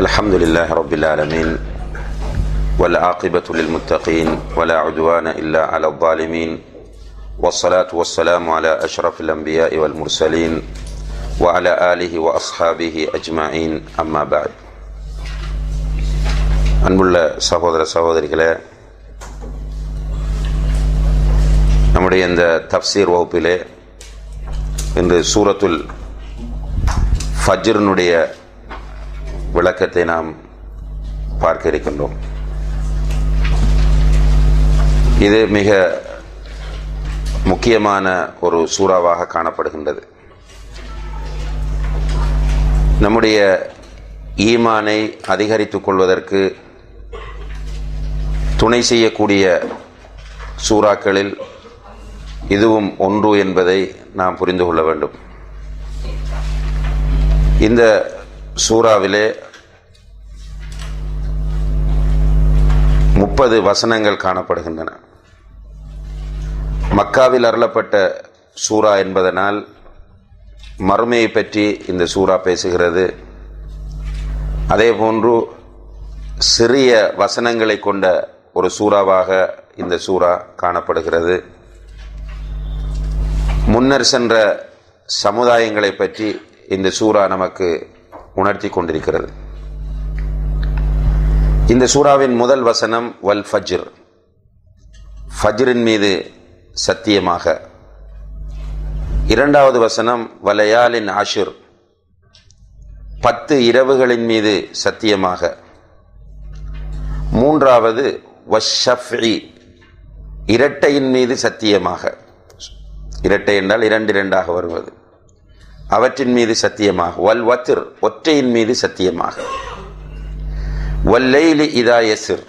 الحمد لله رب العالمين والعاقبة للمتقين ولا عدوان إلا على الظالمين والصلاة والسلام على أشرف الأنبياء والمرسلين وعلى آله وأصحابه أجمعين أما بعد. அன்புள்ள சகோதர சகோதரிகளே, நம்முடைய இந்த தஃப்சீர் வகுப்பிலே இன்று சூரத்துல் ஃபஜ்ரினுடைய விளக்கத்தை நாம் பார்க்க இருக்கின்றோம். இது மிக முக்கியமான ஒரு சூறாவாக காணப்படுகின்றது. நம்முடைய ஈமானை அதிகரித்துக் கொள்வதற்கு துணை செய்யக்கூடிய சூறாக்களில் இதுவும் ஒன்று என்பதை நாம் புரிந்து கொள்ள வேண்டும். இந்த சூறாவிலே 30 வசனங்கள் காணப்படுகின்றன. மக்காவில் அருளப்பட்ட சூரா என்பதனால் மறுமையை பற்றி இந்த சூரா பேசுகிறது. அதே போன்று சிறிய வசனங்களை கொண்ட ஒரு சூறாவாக இந்த சூரா காணப்படுகிறது. முன்னர் சென்ற சமுதாயங்களை பற்றி இந்த சூரா நமக்கு உணர்த்தி கொண்டிருக்கிறது. இந்த சூறாவின் முதல் வசனம் வல் ஃபஜ்ர், ஃபஜ்ரின் மீது சத்தியமாக. இரண்டாவது வசனம் வலயாலின் ஆஷிர், 10 இரவுகளின் மீது சத்தியமாக. மூன்றாவது வஷ்ஷஃப்இ, இரட்டையின் மீது சத்தியமாக. இரட்டை என்றால் 2 வருவது, அவற்றின் மீது சத்தியமாக. வல் வத்ர், ஒற்றையின் மீது சத்தியமாக. வல்லைலி இதா யஸ்ர்,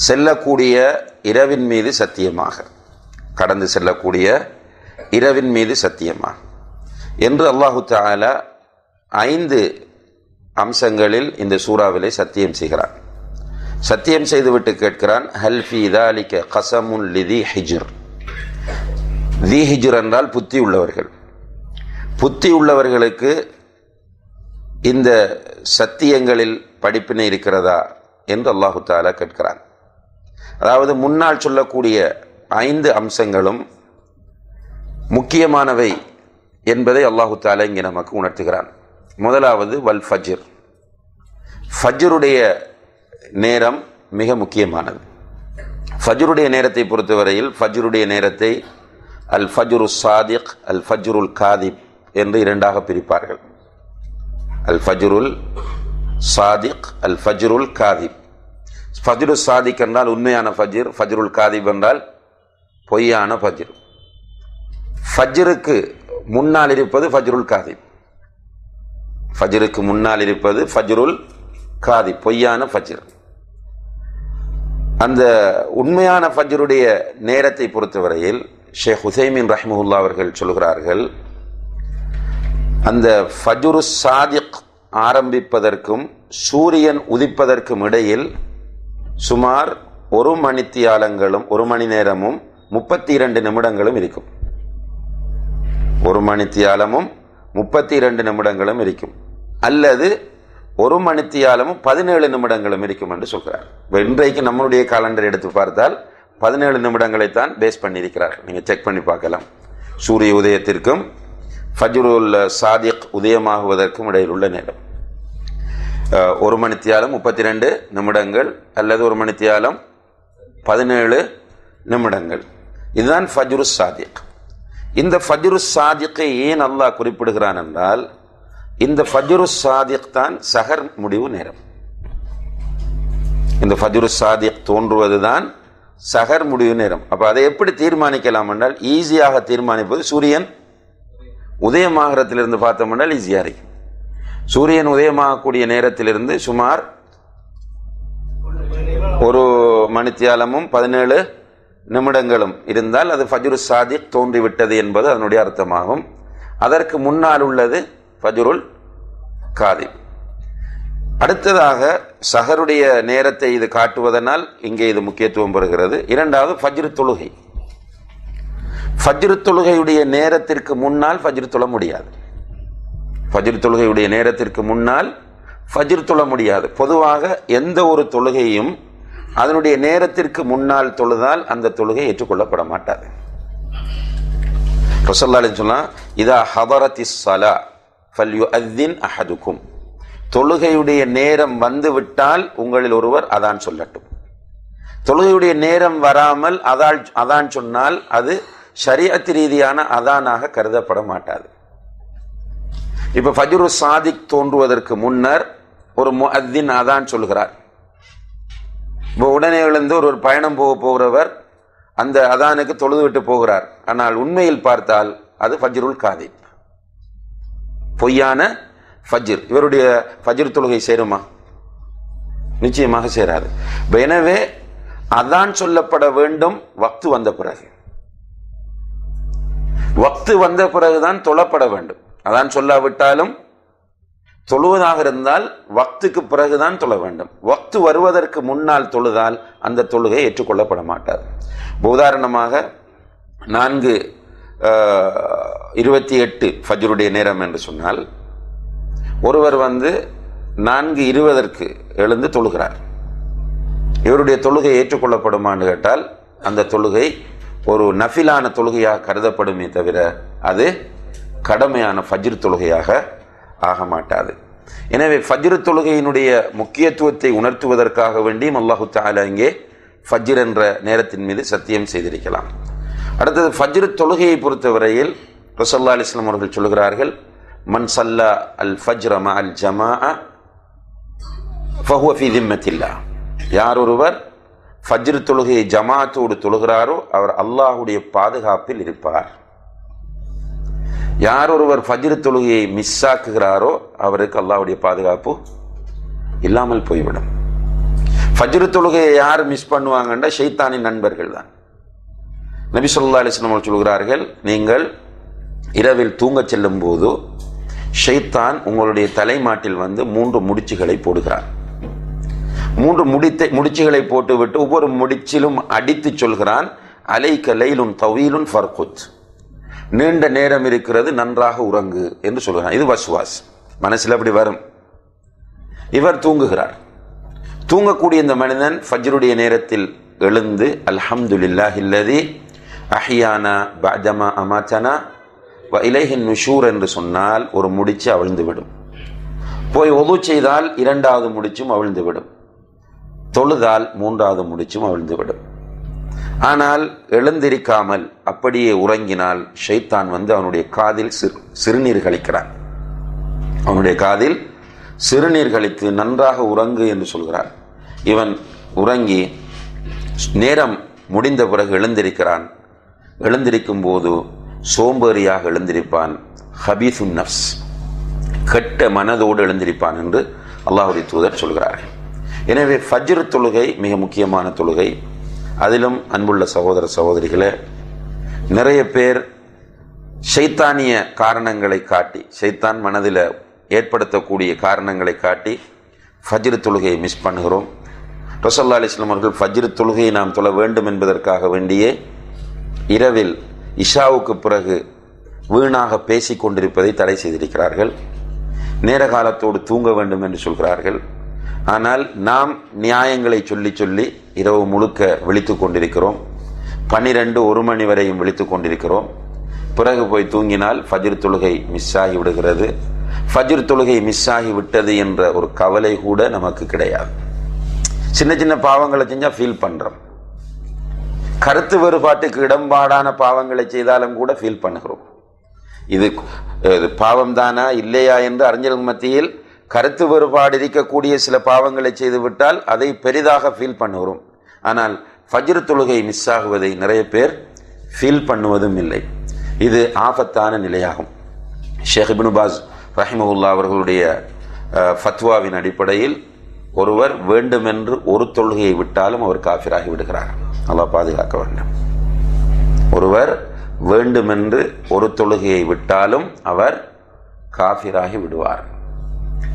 செல்லக்கூடிய இரவின் மீது சத்தியமாக, கடந்து செல்லக்கூடிய இரவின் மீது சத்தியமாக என்று அல்லாஹு தஆலா 5 அம்சங்களில் இந்த சூறாவிலே சத்தியம் செய்கிறான். சத்தியம் செய்துவிட்டு கேட்கிறான், ஹல் ஃபீ தாலிக கஸமுன் லிதி ஹிஜ்ர். தி ஹிஜ்ர் என்றால் புத்தி உள்ளவர்கள். புத்தி உள்ளவர்களுக்கு இந்த சத்தியங்களில் படிப்பினை இருக்கிறதா என்று அல்லாஹு தஆலா கேட்கிறான். அதாவது முன்னால் சொல்லக்கூடிய 5 அம்சங்களும் முக்கியமானவை என்பதை அல்லாஹு தஆலா இங்கே நமக்கு உணர்த்துகிறான். முதலாவது வல் ஃபஜ்ர், ஃபஜ்ருடைய நேரம் மிக முக்கியமானது. ஃபஜ்ருடைய நேரத்தை பொறுத்தவரையில் ஃபஜ்ருடைய நேரத்தை அல் ஃபஜ்ரு சாதிக், அல் ஃபஜ்ருல் காதிப் என்று 2ஆக பிரிப்பார்கள். அல் ஃபஜ்ருல் சாதிக், அல் ஃபஜ்ருல் காதிப். ஃபஜ்ரு சாதிக் என்றால் உண்மையான ஃபஜ்ர், ஃபஜ்ருல் காதிப் என்றால் பொய்யான ஃபஜ்ர். ஃபஜ்ருக்கு முன்னால் இருப்பது ஃபஜ்ருல் காதிப், ஃபஜ்ருக்கு முன்னால் இருப்பது ஃபஜ்ருல் காதிப், பொய்யான ஃபஜ்ர். அந்த உண்மையான ஃபஜ்ருடைய நேரத்தை பொறுத்தவரையில் ஷேக் உசைமின் ரஹ்மஹுல்லாஹ் அவர்கள் சொல்கிறார்கள், அந்த ஃபஜ்ரு சாதிக் ஆரம்பிப்பதற்கும் சூரியன் உதிப்பதற்கும் இடையில் சுமார் 1 மணித்தியாலங்களும் 1 மணி நேரமும் 32 நிமிடங்களும் இருக்கும். 1 மணித்தியாலமும் 32 நிமிடங்களும் இருக்கும், அல்லது 1 மணித்தியாலமும் 17 நிமிடங்களும் இருக்கும் என்று சொல்கிறார். இன்றைக்கு நம்மளுடைய காலண்டர் எடுத்து பார்த்தால் 17 நிமிடங்களைத்தான் பேஸ் பண்ணியிருக்கிறார்கள். நீங்கள் செக் பண்ணி பார்க்கலாம். சூரிய உதயத்திற்கும் ஃபஜ்ருல் சாதிக் உதயமாகுவதற்கும் இடையில் உள்ள நேரம் 1 மணித்தியாலம் 32 நிமிடங்கள் அல்லது 1 மணித்தியாலம் 17 நிமிடங்கள். இதுதான் ஃபஜ்ரு சாதிக். இந்த ஃபஜ்ரு சாதிக்கை ஏன் அல்லாஹ் குறிப்பிடுகிறான் என்றால், இந்த ஃபஜ்ரு சாதிக் தான் சஹர் முடிவு நேரம். இந்த ஃபஜ்ரு சாதிக் தோன்றுவதுதான் சஹர் முடிவு நேரம். அப்ப அதை எப்படி தீர்மானிக்கலாம் என்றால், ஈஸியாக தீர்மானிப்பது சூரியன் உதயமாகத்திலிருந்து பார்த்தோம் என்றால் ஈஸியா இருக்கும். சூரியன் உதயமாகக்கூடிய நேரத்திலிருந்து சுமார் 1 மணித்தியாலமும் 17 நிமிடங்களும் இருந்தால் அது ஃபஜ்ரு சாதிக் தோன்றிவிட்டது என்பது அதனுடைய அர்த்தமாகும். அதற்கு முன்னால் உள்ளது ஃபஜ்ருல் காதிப். அடுத்ததாக சஹருடைய நேரத்தை இது காட்டுவதனால் இங்கே இது முக்கியத்துவம் பெறுகிறது. இரண்டாவது ஃபஜ்ரு தொழுகை. ஃபஜ்ரு தொழுகையுடைய நேரத்திற்கு முன்னால் ஃபஜ்ரு தொழ முடியாது. ஃபஜ்ர் தொழுகையுடைய நேரத்திற்கு முன்னால் ஃபஜ்ர் தொழ முடியாது. பொதுவாக எந்த ஒரு தொழுகையும் அதனுடைய நேரத்திற்கு முன்னால் தொழுதால் அந்த தொழுகை ஏற்றுக்கொள்ளப்பட மாட்டாது. ரசூலுல்லாஹி அலைஹி வஸல்லம் இதா ஹதரத்திஸ் ஸலா ஃபல்யுஅذின் அஹதுக்கும், தொழுகையுடைய நேரம் வந்து விட்டால் உங்களில் ஒருவர் அதான் சொல்லட்டும். தொழுகையுடைய நேரம் வராமல் அதான் சொன்னால் அது ஷரீஅத் ரீதியான அதானாக கருதப்பட மாட்டாது. இப்ப ஃபஜ்ரு சாதிக் தோன்றுவதற்கு முன்னர் ஒரு முஅத்தின் அதான் சொல்கிறார். இப்போ உடனே எழுந்து ஒரு பயணம் போகிறவர் அந்த அதானுக்கு தொழுது விட்டு போகிறார். ஆனால் உண்மையில் பார்த்தால் அது ஃபஜ்ருல் காதிப், பொய்யான ஃபஜ்ர். இவருடைய ஃபஜ்ர் தொழுகை சேருமா? நிச்சயமாக சேராது. எனவே அதான் சொல்லப்பட வேண்டும் வக்து வந்த பிறகு. வக்து வந்த பிறகுதான் தொழப்பட வேண்டும். அதான் சொல்லாவிட்டாலும் தொழுவதாக இருந்தால் வக்துக்கு பிறகுதான் தொழ வேண்டும். வக்து வருவதற்கு முன்னால் தொழுதால் அந்த தொழுகை ஏற்றுக்கொள்ளப்பட மாட்டாது. உதாரணமாக 4:28 ஃபஜ்ருடைய நேரம் என்று சொன்னால் ஒருவர் 4:20 எழுந்து தொழுகிறார். இவருடைய தொழுகை ஏற்றுக்கொள்ளப்படுமான்னு கேட்டால் அந்த தொழுகை ஒரு நஃபிலான தொழுகையாக கருதப்படுமே தவிர அது கடமையான ஃபஜ்ர் தொழுகையாக ஆக மாட்டாது. எனவே ஃபஜ்ர் தொழுகையினுடைய முக்கியத்துவத்தை உணர்த்துவதற்காக வேண்டியும் அல்லாஹு தஆலா இங்கே ஃபஜ்ர் என்ற நேரத்தின் மீது சத்தியம் செய்திருக்கலாம். அடுத்தது ஃபஜ்ர் தொழுகையை பொறுத்தவரையில் ரசூலுல்லாஹி அலைஹி வஸல்லம் அவர்கள் சொல்கிறார்கள், மன் ஸல்லா அல் ஃபஜ்ர மஅல் ஜமாஅ ஃபஹுவ ஃபீ திம்மத்தில்லாஹ், யார் ஒருவர் ஃபஜ்ர் தொழுகையை ஜமாஅத்தோடு தொழுகிறாரோ அவர் அல்லாஹ்வுடைய பாதுகாப்பில் இருப்பார். யார் ஒருவர் ஃபஜ்ர் தொழுகையை மிஸ் ஆக்குகிறாரோ அவருக்கு அல்லாஹ்வுடைய பாதுகாப்பு இல்லாமல் போய்விடும். ஃபஜ்ர் தொழுகையை யார் மிஸ் பண்ணுவாங்கன்னா ஷைத்தானின் நண்பர்கள் தான். நபி ஸல்லல்லாஹு அலைஹி வஸல்லம் சொல்கிறார்கள், நீங்கள் இரவில் தூங்க செல்லும் போது ஷைத்தான் உங்களுடைய தலைமாட்டில் 3 முடிச்சுகளை போடுகிறார். 3 முடிச்சுகளை போட்டுவிட்டு ஒவ்வொரு முடிச்சிலும் அடித்து சொல்கிறான், அலைக்க லைலுன் தவீலுன் ஃபர்குத், நீண்ட நேரம் இருக்கிறது, நன்றாக உறங்கு என்று சொல்கிறான். இது வஸ்வாஸ், மனசில் அப்படி வரும். இவர் தூங்குகிறார். தூங்கக்கூடிய இந்த மனிதன் ஃபஜ்ருடைய நேரத்தில் எழுந்து அல்ஹம்துலில்லாஹில்லதி அஹ்யானா பஅதமா அமாதனா வ இலைஹின் நுஷூர் என்று சொன்னால் ஒரு முடிச்சு அவிழ்ந்துவிடும். போய் ஒது செய்தால் 2வது முடிச்சும் அவிழ்ந்துவிடும். தொழுதால் 3வது முடிச்சும் அவிழ்ந்துவிடும். ஆனால் எழுந்திருக்காமல் அப்படியே உறங்கினால் ஷைத்தான் அவனுடைய காதில் சிறுநீர் கழிக்கிறான். அவனுடைய காதில் சிறுநீர் கழித்து நன்றாக உறங்கு என்று சொல்கிறார். இவன் உறங்கி நேரம் முடிந்த பிறகு எழுந்திருக்கிறான். எழுந்திருக்கும் போது சோம்பேறியாக எழுந்திருப்பான். ஹபீசுன் நஃப்ஸ், கெட்ட மனதோடு எழுந்திருப்பான் என்று அல்லாஹ்வுடைய தூதர் சொல்கிறார்கள். எனவே ஃபஜ்ர் தொழுகை மிக முக்கியமான தொழுகை. அதிலும் அன்புள்ள சகோதர சகோதரிகளே, நிறைய பேர் ஷைத்தானிய காரணங்களை காட்டி, ஷைத்தான் மனதில் ஏற்படுத்தக்கூடிய காரணங்களை காட்டி ஃபஜ்ர் தொழுகையை மிஸ் பண்ணுகிறோம். ரசூலுல்லாஹி அலைஹி வஸல்லம் அவர்கள் ஃபஜ்ர் தொழுகையை நாம் தொழ வேண்டும் என்பதற்காக வேண்டியே இரவில் இஷாவுக்கு பிறகு வீணாக பேசிக் கொண்டிருப்பதை தடை செய்திருக்கிறார்கள். நேர காலத்தோடு தூங்க வேண்டும் என்று சொல்கிறார்கள். ஆனால் நாம் நியாயங்களை சொல்லி சொல்லி இரவு முழுக்க விழித்து கொண்டிருக்கிறோம். 12-1 மணி வரையும் விழித்து கொண்டிருக்கிறோம். பிறகு போய் தூங்கினால் ஃபஜ்ர் தொழுகை மிஸ் ஆகி விடுகிறது. ஃபஜ்ர் தொழுகை மிஸ் ஆகி விட்டது என்ற ஒரு கவலை கூட நமக்கு கிடையாது. சின்ன சின்ன பாவங்களை செஞ்சால் ஃபீல் பண்ணுறோம். கருத்து வேறுபாட்டுக்கு இடம்பாடான பாவங்களை செய்தாலும் கூட ஃபீல் பண்ணுகிறோம். இது பாவம் தானா இல்லையா என்று அறிஞர்கள் மத்தியில் கருத்து வேறுபாடு இருக்கக்கூடிய சில பாவங்களை செய்துவிட்டால் அதை பெரிதாக ஃபீல் பண்ணுகிறோம். ஆனால் ஃபஜ்ர் தொழுகை மிஸ் ஆகுவதை நிறைய பேர் ஃபீல் பண்ணுவதும் இல்லை. இது ஆபத்தான நிலையாகும். ஷேக் இப்னு பாஸ் ரஹிமஹுல்லாஹ் அவர்களுடைய ஃபத்வாவின் அடிப்படையில் ஒருவர் வேண்டுமென்று ஒரு தொழுகையை விட்டாலும் அவர் காஃபிராகி விடுகிறார். அல்லாஹ் பாதுகாக்க வேண்டும். ஒருவர் வேண்டுமென்று ஒரு தொழுகையை விட்டாலும் அவர் காஃபிராகி விடுவார்.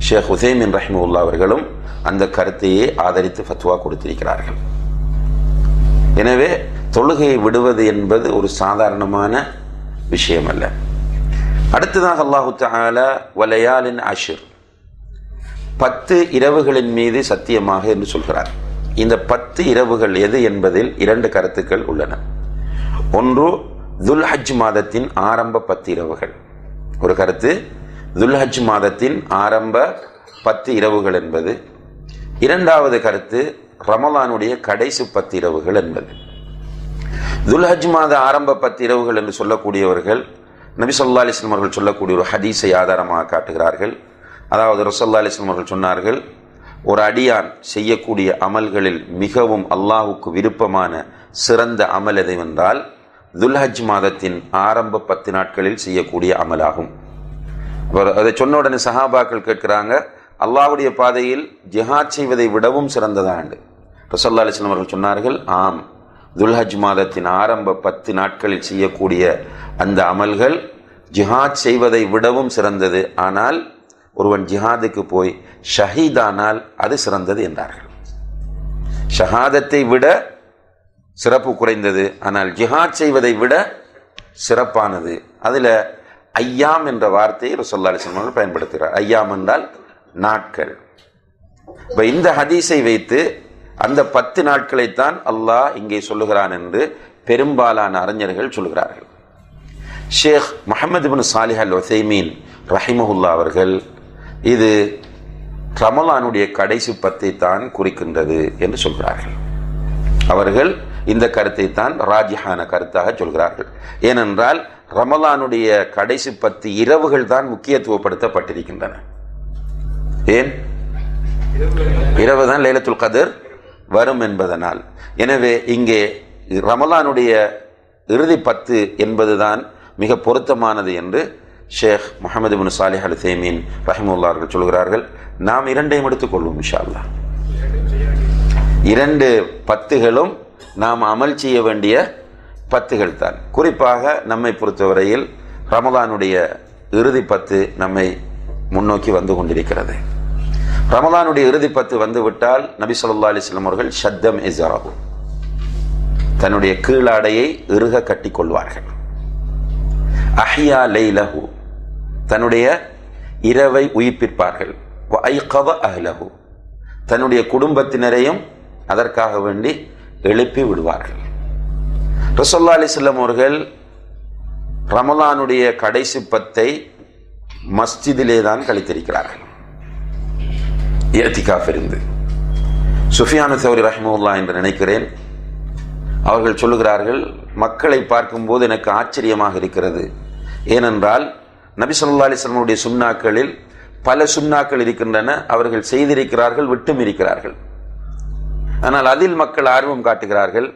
ஷேக் உசைமின் ரஹிமஹுல்லாஹ் அவர்களும் அந்த கருத்தையே ஆதரித்து ஃபத்வா கொடுத்திருக்கிறார்கள். எனவே தொழுகையை விடுவது என்பது ஒரு சாதாரணமான விஷயம் அல்ல. அடுத்ததாக அல்லாஹு தஆலா வலயாலின் அஷ்ர், 10 இரவுகளின் மீது சத்தியமாக என்று சொல்கிறார். இந்த 10 இரவுகள் எது என்பதில் 2 கருத்துக்கள் உள்ளன. ஒன்று துல்ஹஜ் மாதத்தின் ஆரம்ப 10 இரவுகள். ஒரு கருத்து துல்ஹஜ் மாதத்தின் ஆரம்ப 10 இரவுகள் என்பது. இரண்டாவது கருத்து ரமலானுடைய கடைசி 10 இரவுகள் என்பது. துல்ஹஜ் மாத ஆரம்ப 10 இரவுகள் என்று சொல்லக்கூடியவர்கள் நபி ஸல்லல்லாஹு அலைஹி வஸல்லம் அவர்கள் சொல்லக்கூடிய ஒரு ஹதீஸை ஆதாரமாக காட்டுகிறார்கள். அதாவது ரசூலுல்லாஹி அலைஹி வஸல்லம் அவர்கள் சொன்னார்கள், ஒரு அடியான் செய்யக்கூடிய அமல்களில் மிகவும் அல்லாஹ்வுக்கு விருப்பமான சிறந்த அமல் எதுவென்றால் துல்ஹஜ் மாதத்தின் ஆரம்ப 10 நாட்களில் செய்யக்கூடிய அமலாகும். அதை சொன்ன உடனே சஹாபாக்கள் கேட்கிறாங்க, அல்லாஹ்வுடைய பாதையில் ஜிஹாத் செய்வதை விடவும் சிறந்ததாண்டு. ரசூலுல்லாஹி அலைஹி வஸல்லம் அவர்கள் சொன்னார்கள், ஆம், துல்ஹஜ் மாதத்தின் ஆரம்ப 10 நாட்களில் செய்யக்கூடிய அந்த அமல்கள் ஜிஹாத் செய்வதை விடவும் சிறந்தது. ஆனால் ஒருவன் ஜிஹாதுக்கு போய் ஷஹீதானால் அது சிறந்தது என்றார்கள். ஷஹாதத்தை விட சிறப்பு குறைந்தது, ஆனால் ஜிஹாத் செய்வதை விட சிறப்பானது. அதில் ஐயாம் என்ற வார்த்தையை ரசூலுல்லாஹி அலைஹி வஸல்லம் பயன்படுத்துகிறார். ஐயாம் என்றால் நாட்கள். இப்போ இந்த ஹதீஸை வைத்து அந்த 10 நாட்களைத்தான் அல்லாஹ் இங்கே சொல்லுகிறான் என்று பெரும்பாலான அறிஞர்கள் சொல்கிறார்கள். ஷேக் முஹம்மது இப்னு சாலிஹ் அல் உஸைமீன் ரஹிமஹுல்லா அவர்கள் இது ரமலானுடைய கடைசி 10 தான் குறிக்கின்றது என்று சொல்கிறார்கள். அவர்கள் இந்த கருத்தை தான் ராஜிஹான கருத்தாக சொல்கிறார்கள். ஏனென்றால் ரமலானுடைய கடைசி 10 இரவுகள் தான் முக்கியத்துவப்படுத்தப்பட்டிருக்கின்றன. ஏன்? இரவு தான் லைலத்துல் கத்ர் வரும் என்பதனால். எனவே இங்கே ரமலானுடைய இறுதி 10 என்பதுதான் மிக பொருத்தமானது என்று ஷேக் முஹம்மது இப்னு சாலிஹ் அல் உஸைமீன் ரஹிமஹுல்லாஹ் அவர்கள் சொல்கிறார்கள். நாம் இரண்டையும் எடுத்துக்கொள்வோம் இன்ஷா அல்லாஹ். 2 10களும் நாம் அமல் செய்ய வேண்டிய 10கள் தான். குறிப்பாக நம்மை பொறுத்தவரையில் ரமலானுடைய இறுதி 10 நம்மை முன்னோக்கி வந்து கொண்டிருக்கிறது. ரமலானுடைய இறுதி 10 வந்துவிட்டால் நபி ஸல்லல்லாஹு அலைஹி வஸல்லம் அவர்கள் ஷத்தம் இஸாரஹு, தன்னுடைய கீழாடையை இறுக கட்டி கொள்வார்கள். அஹ்யா லைலஹு, தன்னுடைய இரவை உயிர்ப்பிப்பார்கள். வ ஐகத அஹ்லஹு, தன்னுடைய குடும்பத்தினரையும் அதற்காக வேண்டி எழுப்பி விடுவார்கள். ரசூலுல்லாஹி அலைஹி வஸல்லம் அவர்கள் ரமலானுடைய கடைசி 10 மஸ்ஜிதிலே தான் கழித்திருக்கிறார்கள். இஅ்திகாஃப் இருந்து சுஃபியான் ஸௌரி ரஹிமஹுல்லாஹ் என்று நினைக்கிறேன், அவர்கள் சொல்லுகிறார்கள், மக்களை பார்க்கும்போது எனக்கு ஆச்சரியமாக இருக்கிறது. ஏனென்றால் நபி ஸல்லல்லாஹு அலைஹி வஸல்லம் உடைய சுன்னாக்களில் பல சுன்னாக்கள் இருக்கின்றன, அவர்கள் செய்திருக்கிறார்கள், விட்டும் இருக்கிறார்கள். ஆனால் அதில் மக்கள் ஆர்வம் காட்டுகிறார்கள்.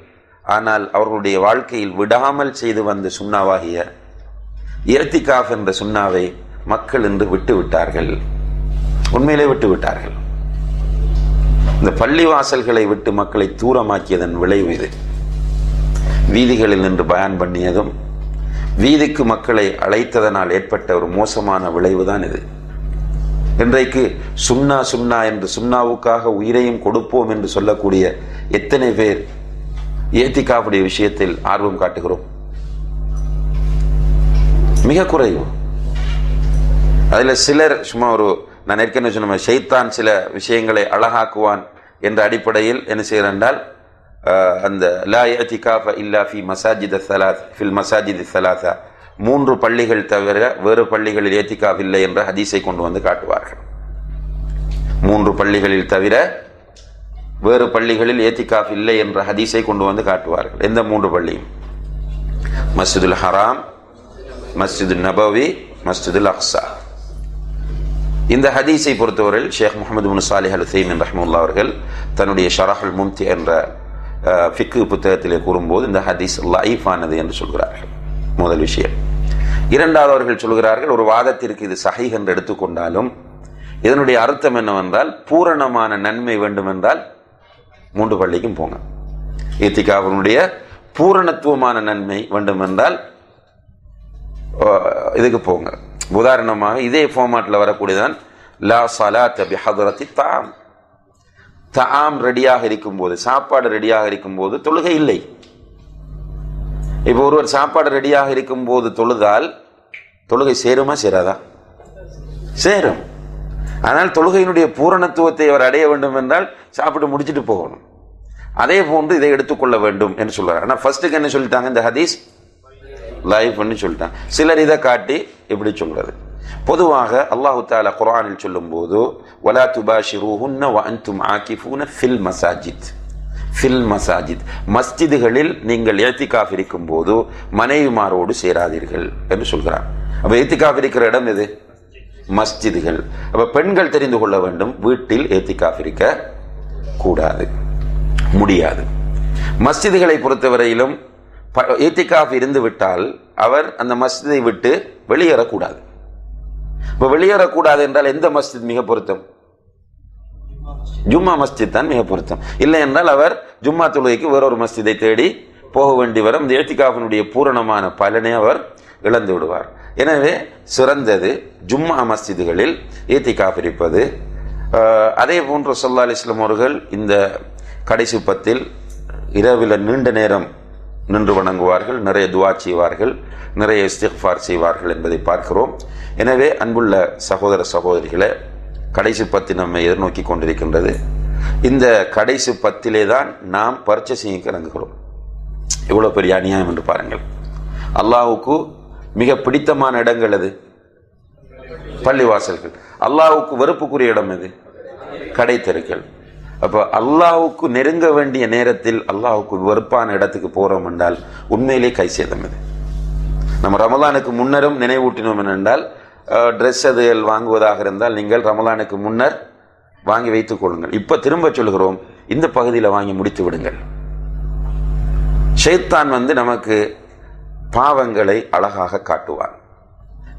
ஆனால் அவர்களுடைய வாழ்க்கையில் விடாமல் செய்து வந்த சுன்னாவாகிய இஅ்திகாஃப் என்ற சுன்னாவை மக்கள் இன்று விட்டு விட்டார்கள். உண்மையிலே விட்டு விட்டார்கள். இந்த பள்ளிவாசல்களை விட்டு மக்களை தூரமாக்கியதன் விளைவு இது. வீதிகளில் நின்று பயான் பண்ணியதும் வீதிக்கு மக்களை அழைத்ததனால் ஏற்பட்ட ஒரு மோசமான விளைவுதான் இது. இன்றைக்கு சுன்னா சுன்னா என்று சுன்னாவுக்காக உயிரையும் கொடுப்போம் என்று சொல்லக்கூடிய எத்தனை பேர் இஅ்திகாஃபுடைய விஷயத்தில் ஆர்வம் காட்டுகிறோம்? மிக குறைவு. அதில் சிலர் சும்மா ஒரு, நான் ஏற்கனவே சொன்ன ஷைத்தான் சில விஷயங்களை அழகாக்குவான் என்ற அடிப்படையில் என்ன செய்கிறார் என்றால், அந்த லா இஅ்திகாஃப இல்லா ஃபி மசாஜித் ஸலாத் ஃபில் மசாஜித் ஸலாஸா, 3 பள்ளிகள் தவிர வேறு பள்ளிகளில் இஅ்திகாஃப் இல்லை என்ற ஹதீஸை கொண்டு வந்து காட்டுவார்கள். 3 பள்ளிகளில் தவிர வேறு பள்ளிகளில் இஅ்திகாஃப் இல்லை என்ற ஹதீஸை கொண்டு வந்து காட்டுவார்கள். எந்த 3 பள்ளியும்? மஸ்ஜிதுல் ஹராம், மஸ்ஜிதுல் நபவி, மஸ்ஜிதுல் அக்ஸா. இந்த ஹதீஸை பொறுத்தவரையில் ஷேக் முஹம்மது இப்னு சாலிஹ் அல் உஸைமீன் ரஹ்மத்துல்லாஹி அவர்கள் தன்னுடைய ஷரஹுல் மும்தி என்ற ஃபிக்ஹ் புத்தகத்திலே கூறும்போது இந்த ஹதீஸ் லைஃபானது என்று சொல்கிறார்கள். முதல் விஷயம். இரண்டாவது அவர்கள் சொல்கிறார்கள், ஒரு வாதத்திற்கு இது சஹீஹ் என்று எடுத்துக்கொண்டாலும் இதனுடைய அர்த்தம் என்னவென்றால், பூரணமான நன்மை வேண்டுமென்றால் 3 பள்ளிக்கும் போங்க. இஅ்திகாஃபினுடைய பூரணத்துவமான நன்மை வேண்டுமென்றால் இதுக்கு போங்க. உதாரணமாக இதே ஃபார்மாட்டில் வரக்கூடியதான் லா ஸலாத்த பிஹத்ரத்தி தஆம். தஆம் ரெடியாக இருக்கும்போது, சாப்பாடு ரெடியாக இருக்கும்போது தொழுகை இல்லை. இப்போ ஒருவர் சாப்பாடு ரெடியாக இருக்கும்போது தொழுதால் தொழுகை சேருமா சேராதா? சேரும். ஆனால் தொழுகையினுடைய பூரணத்துவத்தை அவர் அடைய வேண்டும் என்றால் சாப்பிட்டு முடிச்சுட்டு போகணும். அதே போன்று இதை எடுத்துக்கொள்ள வேண்டும் என்று சொல்றார். ஆனால் ஃபர்ஸ்ட்டுக்கு என்ன சொல்லிட்டாங்க, இந்த ஹதீஸ் லைஃப் பண்ணி சொல்லிட்டாங்க. சிலர் இதை காட்டி இப்படி சொல்றது. பொதுவாக அல்லாஹு தஆலா குர்ஆனில் சொல்லும் போது வலா துபாஷிரூஹுன்ன வ அன்தும் ஆகிஃபூன ஃபில் மசாஜித், ஃபில் மசாஜித், மஸ்ஜிதுகளில் நீங்கள் இஅ்திகாஃப் இருக்கும் போது மனைவிமாரோடு சேராதீர்கள் என்று சொல்கிறார். அப்ப இஅ்திகாஃப் இருக்கிற இடம் எது? மஸ்ஜிதுகள். அப்ப பெண்கள் தெரிந்து கொள்ள வேண்டும், வீட்டில் இஅ்திகாஃப் இருக்க கூடாது, முடியாது. மஸ்ஜிதுகளை பொறுத்தவரையிலும் இஅ்திகாஃப் இருந்து விட்டால் அவர் அந்த மஸ்ஜிதை விட்டு வெளியேறக்கூடாது. இப்ப வெளியேறக்கூடாது என்றால் எந்த மஸ்ஜித் மிக பொருத்தம்? ஜும்மா மஸ்ஜித் தான் மிக பொருத்தம். இல்லை என்றால் அவர் ஜும்மா தொழுகைக்கு வேறொரு மஸ்ஜிதை தேடி போக வேண்டி வரும். இந்த இஅ்திகாஃபினுடைய பூரணமான பலனை அவர் இழந்து விடுவார். எனவே சிறந்தது ஜும்மா மஸ்ஜிதுகளில் இஅ்திகாஃப் இருப்பது. அதே போன்று ஸல்லல்லாஹு அலைஹி வஸல்லம் அவர்கள் இந்த கடைசி பத்தில் இரவில் நீண்ட நேரம் நின்று வணங்குவார்கள், நிறைய துஆ செய்வார்கள், நிறைய இஸ்திக்ஃபார் செய்வார்கள் என்பதை பார்க்கிறோம். எனவே அன்புள்ள சகோதர சகோதரிகளை, கடைசி பத்து நம்மை எதிர்நோக்கி கொண்டிருக்கின்றது. இந்த கடைசி பத்திலே தான் நாம் பர்ச்சேசிங் இறங்குகிறோம். இவ்வளவு பெரிய அநியாயம் என்று பாருங்கள். அல்லாஹ்வுக்கு மிக பிடித்தமான இடங்கள் எது? பள்ளிவாசல்கள். அல்லாஹ்வுக்கு வெறுப்புக்குரிய இடம் எது? கடை தெருக்கள். அப்போ அல்லாஹ்வுக்கு நெருங்க வேண்டிய நேரத்தில் அல்லாஹ்வுக்கு வெறுப்பான இடத்துக்கு போறோம் என்றால் உண்மையிலே கை சேதம் இது. நம்ம ரமலானுக்கு முன்னரும் நினைவூட்டினோம் என்றால், ட்ரெஸ் அதுகள் வாங்குவதாக இருந்தால் நீங்கள் ரமலானுக்கு முன்னர் வாங்கி வைத்துக் கொள்ளுங்கள். இப்ப திரும்ப சொல்கிறோம், இந்த பகுதியில் வாங்கி முடித்து விடுங்கள். ஷைத்தான் நமக்கு பாவங்களை அழகாக காட்டுவான்,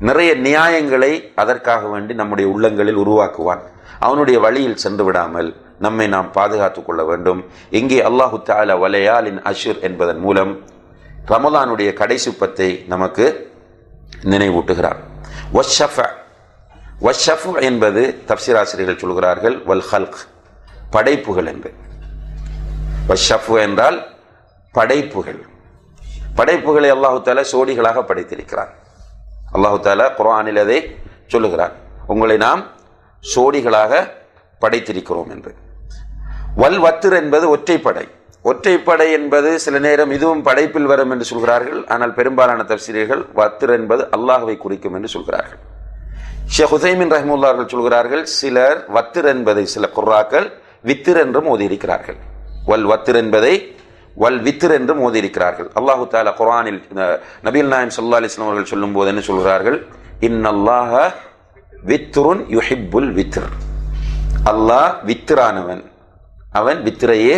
நிறைய நியாயங்களை அதற்காக வேண்டி நம்முடைய உள்ளங்களில் உருவாக்குவான். அவனுடைய வழியில் சென்று விடாமல் நம்மை நாம் பாதுகாத்துக் கொள்ள வேண்டும். இங்கே அல்லாஹு தஆலா வலையாலின் அஷ்ர் என்பதன் மூலம் ரமலானுடைய கடைசி பத்தை நமக்கு நினைவூட்டுகிறார். வஷ்ஷஃப் என்பது தஃப்சீர் ஆசிரியர்கள் சொல்கிறார்கள் வல் ஹல்க், படைப்புகள் என்று. வஷ்ஷஃப் என்றால் படைப்புகள். படைப்புகளை அல்லாஹு தஆலா சோடிகளாக படைத்திருக்கிறார். அல்லாஹு தஆலா குர்ஆனில் அதை சொல்லுகிறார், உங்களை நாம் சோடிகளாக படைத்திருக்கிறோம் என்று. வல் வத்ர் என்பது ஒற்றைப்படை. ஒற்றைப்படை என்பது சில நேரம் இதுவும் படைப்பில் வரும் என்று சொல்கிறார்கள். ஆனால் பெரும்பாலான தஃப்சீர்கள் வத்ர் என்பது அல்லாஹ்வை குறிக்கும் என்று சொல்கிறார்கள். ஷேக் உஸைமீன் ரஹ்மத்துல்லாஹி அவர்கள் சொல்கிறார்கள், சிலர் வத்ர் என்பதை சில குர்ஆக்கள் வித்ர் என்றும் ஓதியிருக்கிறார்கள். வல் வத்ர் என்பதை வல் வித்ர் என்றும் ஓதியிருக்கிறார்கள். அல்லாஹு தஆலா குர்ஆனில் நபிகள் நாயகம் ஸல்லல்லாஹு அலைஹி வஸல்லம் அவர்கள் சொல்லும் போது என்ன சொல்கிறார்கள்? இன்னல்லாஹ வித்ருன் யுஹிப்புல் வித்ர். அல்லாஹ் வித்ரானவன், அவன் வித்திரையே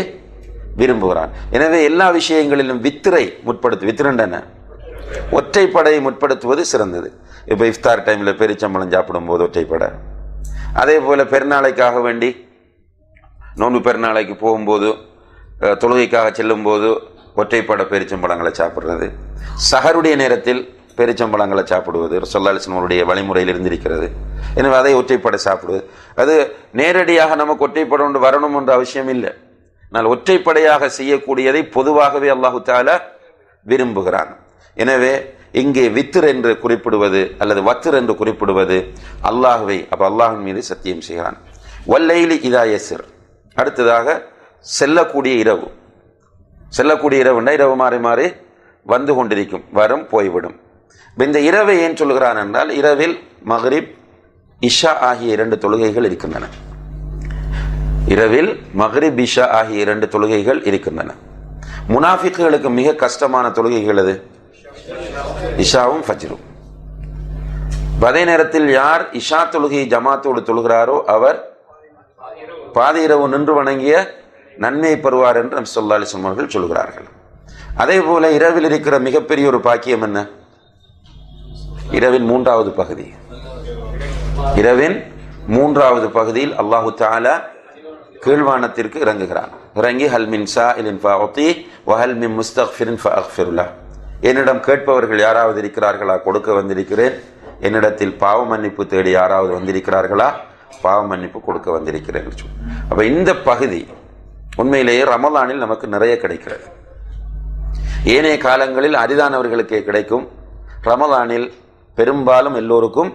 விரும்புகிறான். எனவே எல்லா விஷயங்களிலும் வித்திரை வித்திரண்டன ஒற்றைப்படையை முற்படுத்துவது சிறந்தது. இப்போ இஃப்தார் டைமில் பெரிச்சம்பளம் சாப்பிடும் போது ஒற்றைப்படை, அதே போல பெருநாளைக்காக வேண்டி நோன்பு பெருநாளைக்கு போகும்போது தொழுகைக்காக செல்லும் போது ஒற்றைப்படை பெரிச்சம்பழங்களை சாப்பிடுறது, சஹருடைய நேரத்தில் பெரிச்சம்பழங்களை சாப்பிடுவது ரசூலுல்லாஹி அலைஹி வஸல்லம் அவருடைய வழிமுறையில் இருந்திருக்கிறது. எனவே அதை ஒற்றைப்படை சாப்பிடுவது, அது நேரடியாக நமக்கு ஒற்றைப்படை ஒன்று வரணும் என்ற அவசியம் இல்லை. ஆனால் ஒற்றைப்படையாக செய்யக்கூடியதை பொதுவாகவே அல்லாஹு தஆலா விரும்புகிறான். எனவே இங்கே வித்ர் என்று குறிப்பிடுவது அல்லது வத்ர் என்று குறிப்பிடுவது அல்லாஹ்வை, அப்ப அல்லாஹ்வின் மீது சத்தியம் செய்கிறான். வல்லைலி இதா யஸ்ர். அடுத்ததாக செல்லக்கூடிய இரவு. செல்லக்கூடிய இரவுன்னா இரவு மாறி மாறி வந்து கொண்டிருக்கும், வரும் போய்விடும். இந்த இரவை ஏன் சொல்கிறான் என்றால், இரவில் மக்ரிப் இஷா ஆகிய 2 தொழுகைகள் இருக்கின்றன. இரவில் மக்ரிப் இஷா ஆகிய 2 தொழுகைகள் இருக்கின்றன. முனாஃபிக்குகளுக்கு மிக கஷ்டமான தொழுகைகள் அது இஷாவும் ஃபஜ்ரும். அதே நேரத்தில் யார் இஷா தொழுகையை ஜமாத்தோடு தொழுகிறாரோ அவர் பாதி இரவு நின்று வணங்கிய நன்மையை பெறுவார் என்று நபி ஸல்லல்லாஹு அலைஹி வஸல்லம் அவர்கள் சொல்கிறார்கள். அதே போல இரவில் இருக்கிற மிகப்பெரிய ஒரு பாக்கியம் என்ன? இரவின் 3வது பகுதி. இரவின் 3வது பகுதியில் அல்லாஹு தஆலா கீழ்வானத்திற்கு இறங்குகிறான். இறங்கி ஹல் மின் சாயிலின் ஃபஅதி வ ஹல் மின் முஸ்தக்ஃபிரின் ஃபஅக்ஃபிர் லஹ். என்னிடம் கேட்பவர்கள் யாராவது இருக்கிறார்களா? கொடுக்க வந்திருக்கிறேன். என்னிடத்தில் பாவ மன்னிப்பு தேடி யாராவது வந்திருக்கிறார்களா? பாவ மன்னிப்பு கொடுக்க வந்திருக்கிறேன். அப்ப இந்த பகுதி உண்மையிலேயே ரமலானில் நமக்கு நிறைய கிடைக்கிறது. ஏனைய காலங்களில் அரிதானவர்களுக்கே கிடைக்கும், ரமலானில் பெரும்பாலும் எல்லோருக்கும்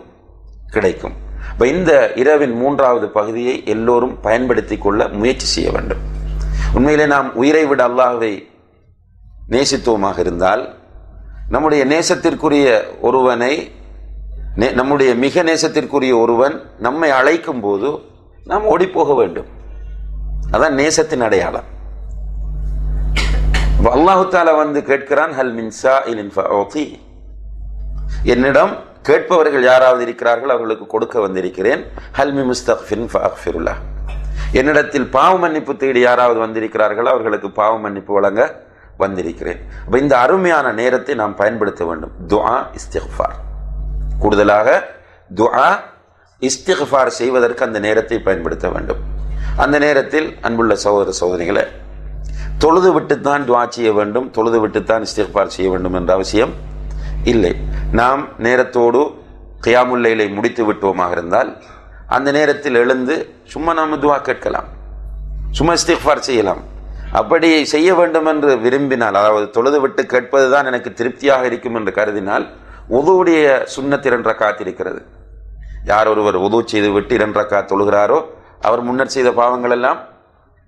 கிடைக்கும். இப்போ இந்த இரவின் 3வது பகுதியை எல்லோரும் பயன்படுத்தி கொள்ள முயற்சி செய்ய வேண்டும். உண்மையிலே நாம் உயிரை விட அல்லாஹ்வை நேசித்துவமாக இருந்தால், நம்முடைய நேசத்திற்குரிய ஒருவனை, நம்முடைய மிக நேசத்திற்குரிய ஒருவன் நம்மை அழைக்கும் போது நாம் ஓடிப்போக வேண்டும். அதான் நேசத்தின் அடையாளம். அல்லாஹு தஆலா வந்து கேட்கிறான், ஹல் மின் சாயிலின் ஃபஅதி, என்னிடம் கேட்பவர்கள் யாராவது இருக்கிறார்கள், அவர்களுக்கு கொடுக்க வந்திருக்கிறேன். ஹல் மின் முஸ்தக்ஃபிரின் ஃபஅக்ஃபிருல்லா, என்னிடத்தில் பாவ மன்னிப்பு தேடி யாராவது வந்திருக்கிறார்கள், அவர்களுக்கு பாவ மன்னிப்பு வழங்க வந்திருக்கிறேன். அப்ப இந்த அருமையான நேரத்தை நாம் பயன்படுத்த வேண்டும். துஆ, இஸ்திக்ஃபார், கூடுதலாக துஆ இஸ்திக்ஃபார் செய்வதற்கு அந்த நேரத்தை பயன்படுத்த வேண்டும். அந்த நேரத்தில் அன்புள்ள சகோதர சகோதரிகளை, தொழுது விட்டுத்தான் துஆ செய்ய வேண்டும், தொழுது விட்டுத்தான் இஸ்திக்ஃபார் செய்ய வேண்டும் என்ற அவசியம் இல்லை. நாம் நேரத்தோடு கியாமுல் லைலை முடித்து விட்டோமாக இருந்தால் அந்த நேரத்தில் எழுந்து சும்மா நாம் துஆ கேட்கலாம், சும்மா இஸ்திக்ஃபார் செய்யலாம். அப்படி செய்ய வேண்டும் என்று விரும்பினால், அதாவது தொழுது விட்டு கேட்பதுதான் எனக்கு திருப்தியாக இருக்கும் என்று கருதினால், உதுவுடைய சுன்னத் 2 ரக்காத் இருக்கிறது. யார் ஒருவர் உது செய்து விட்டு 2 ரக்காத் தொழுகிறாரோ அவர் முன்னர் செய்த பாவங்கள் எல்லாம்